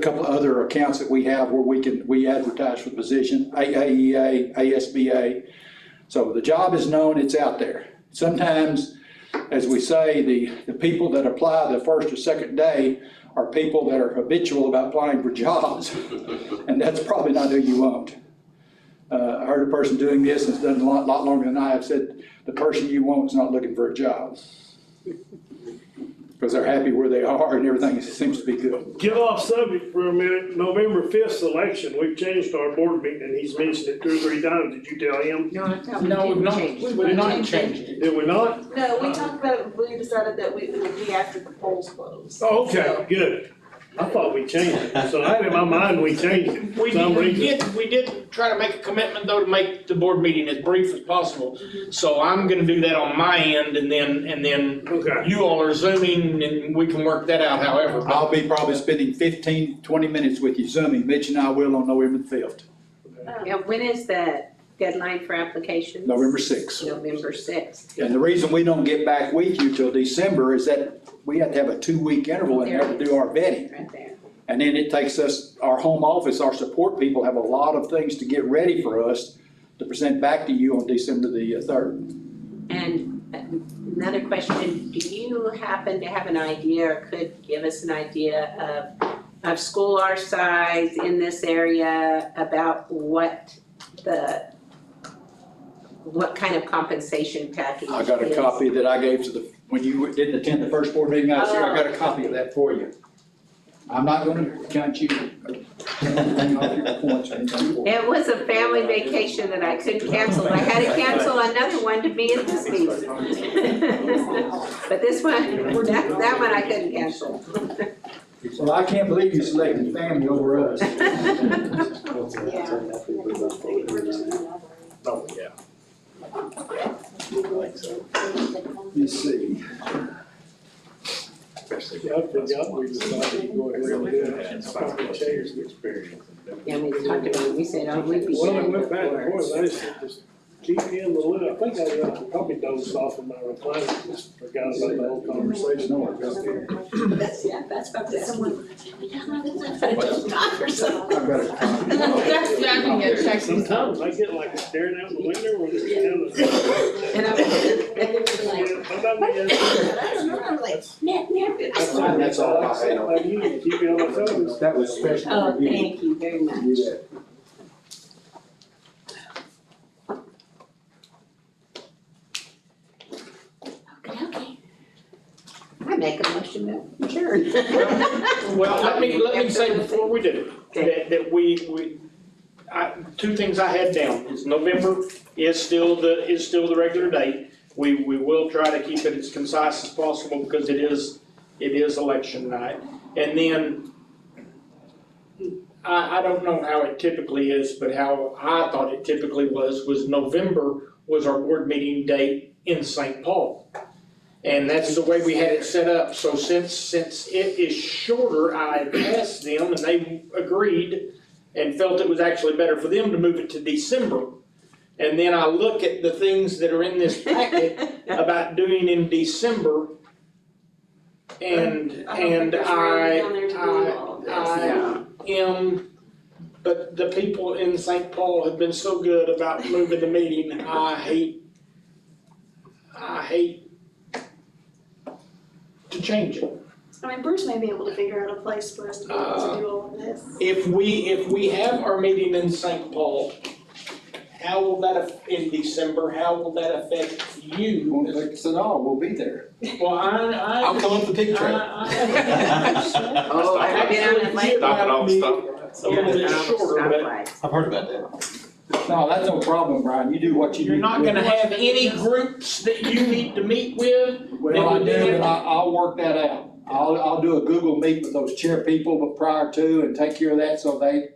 couple of other accounts that we have where we advertise for the position, AAEA, ASBA. So the job is known, it's out there. Sometimes, as we say, the people that apply the first or second day are people that are habitual about applying for jobs, and that's probably not who you want. I heard a person doing this and has done a lot longer than I have said, the person you want is not looking for a job. because they're happy where they are and everything seems to be good. Get off subject for a minute, November 5th election, we've changed our board meeting, and he's mentioned it 2 or 3 times, did you tell him? No, we've not, we've not changed it. Did we not? No, we talked about it, we decided that it would be after the polls closed. Oh, okay, good. I thought we changed it, so I had in my mind we changed it for some reason. We did try to make a commitment though to make the board meeting as brief as possible. So I'm gonna do that on my end and then Okay. you all are zooming and we can work that out however. I'll be probably spending 15, 20 minutes with you zooming. Mitch and I will on November the 5th, Yeah, when is the deadline for applications? November 6th. November 6th. And the reason we don't get back with you till December is that we have to have a 2-week interval in there to do our vetting. Right there. And then it takes us, our home office, our support people have a lot of things to get ready for us to present back to you on December the 3rd. And another question, do you happen to have an idea or could give us an idea of school our size in this area about what kind of compensation package I got a is? copy that I gave to when you didn't attend the first board meeting last year, I got a copy of that for you. I'm not gonna count you, anything off your points or anything for you. It was a family vacation that I couldn't cancel. I had to cancel another one to be at this meeting. But this one, that one I couldn't cancel. Well, I can't believe you selected family over us. Oh, yeah. Let's see. I forgot we decided to go ahead and do it, probably changed the experience. Yeah, we talked about it, we said, oh, we'd be. Well, I went back and forth, I just keep me in the loop, I think I probably dozed off in my recliner, just forgot about the whole conversation. Yeah, that's about that. Someone. Or something. I've got a copy. Sometimes I get like staring out the window when it's down the. And That's all I had. I usually keep you on my toes. That was special Oh, for you. thank you very much. You bet. Okay. I make a motion to adjourn. Well, let me say before we do, that we, 2 things I had down, is November is still the regular date. We will try to keep it as concise as possible because it is election night. And then, I don't know how it typically is, but how I thought it typically was November was our board meeting date in St. Paul. And that's the way we had it set up, so since it is shorter, I asked them and they agreed and felt it was actually better for them to move it to December. And then I look at the things that are in this packet about doing in December, and I am, but the people in St. Paul have been so good about moving the meeting, I hate to change it. I mean, Bruce may be able to figure out a place for us to be able to do all of this. If we have our meeting in St. Paul, how will that, in December, how will that affect you? Won't affect us at all, we'll be there. Well, I'll come up the pig trail. Oh, I've been on it lately. Stop it all, stop. A little bit shorter, but I've heard about that. No, that's no problem, Brian, you do what you do. you're not gonna have any groups that you need to meet with. Well, I do, but I'll work that out. I'll do a Google Meet with those chair people, but prior to, and take care of that, so I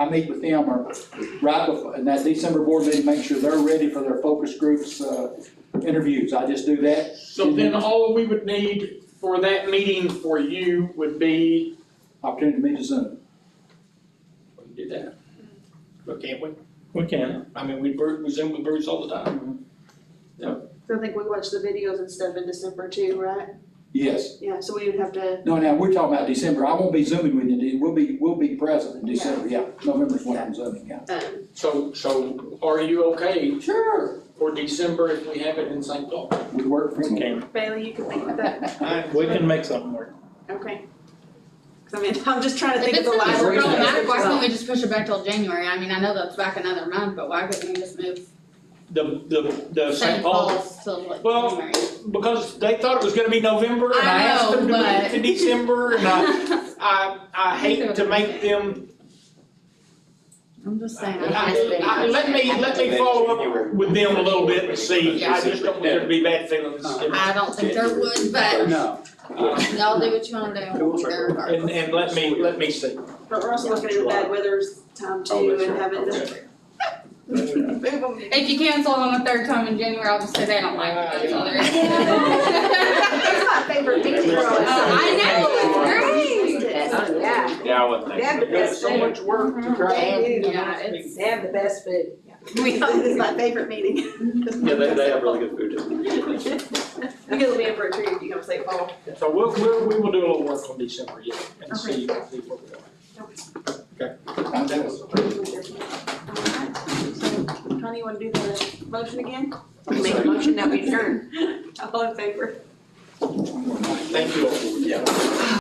meet with them right before, in that December board meeting, make sure they're ready for their focus groups, interviews. I just do that. So then all we would need for that meeting for you would be. Opportunity to meet to Zoom. We can do that. But can't we? We can. I mean, we Zoom with Bruce all the time. So I think we watch the videos and stuff in December too, right? Yes. Yeah, so we would have to, No, now, we're talking about December. I won't be Zooming with you. We'll be present in December, yeah. November's when I'm Zooming, yeah. So are you okay? Sure. For December if we have it in St. Paul? We work for you. Bailey, you can make that, We can make something work. okay. 'Cause I mean, I'm just trying to If think it's of the not library. problematic, why can't we just push it back till January? I mean, I know that's back another month, but why couldn't we just move the St. Paul's. Well, because they thought it was gonna be November, and I asked them to move it to December, and I hate to make them. I'm just saying. Let me follow up with them a little bit and see, I just don't want there to be bad feelings. I don't think there would, but No. y'all do what you wanna do. And let me see. But we're also looking at the bad weather's time too, and having to. If you cancel on the third time in January, I'll just say they don't like it, that's all there is. That's my favorite meeting. I know, it's great. Oh, yeah. Yeah, I wouldn't They think. have the They've got best so food. much work to try and. They do. Yeah, it's. They have the best food. It's my favorite meeting. Yeah, they have really good food too. You guys will be in for a treat if you come St. Paul. So we will do a little work on December yet and see where we are. Okay. So, Connie, you wanna do the motion again? Make a motion that we adjourn. All in favor? Thank you all. Yeah.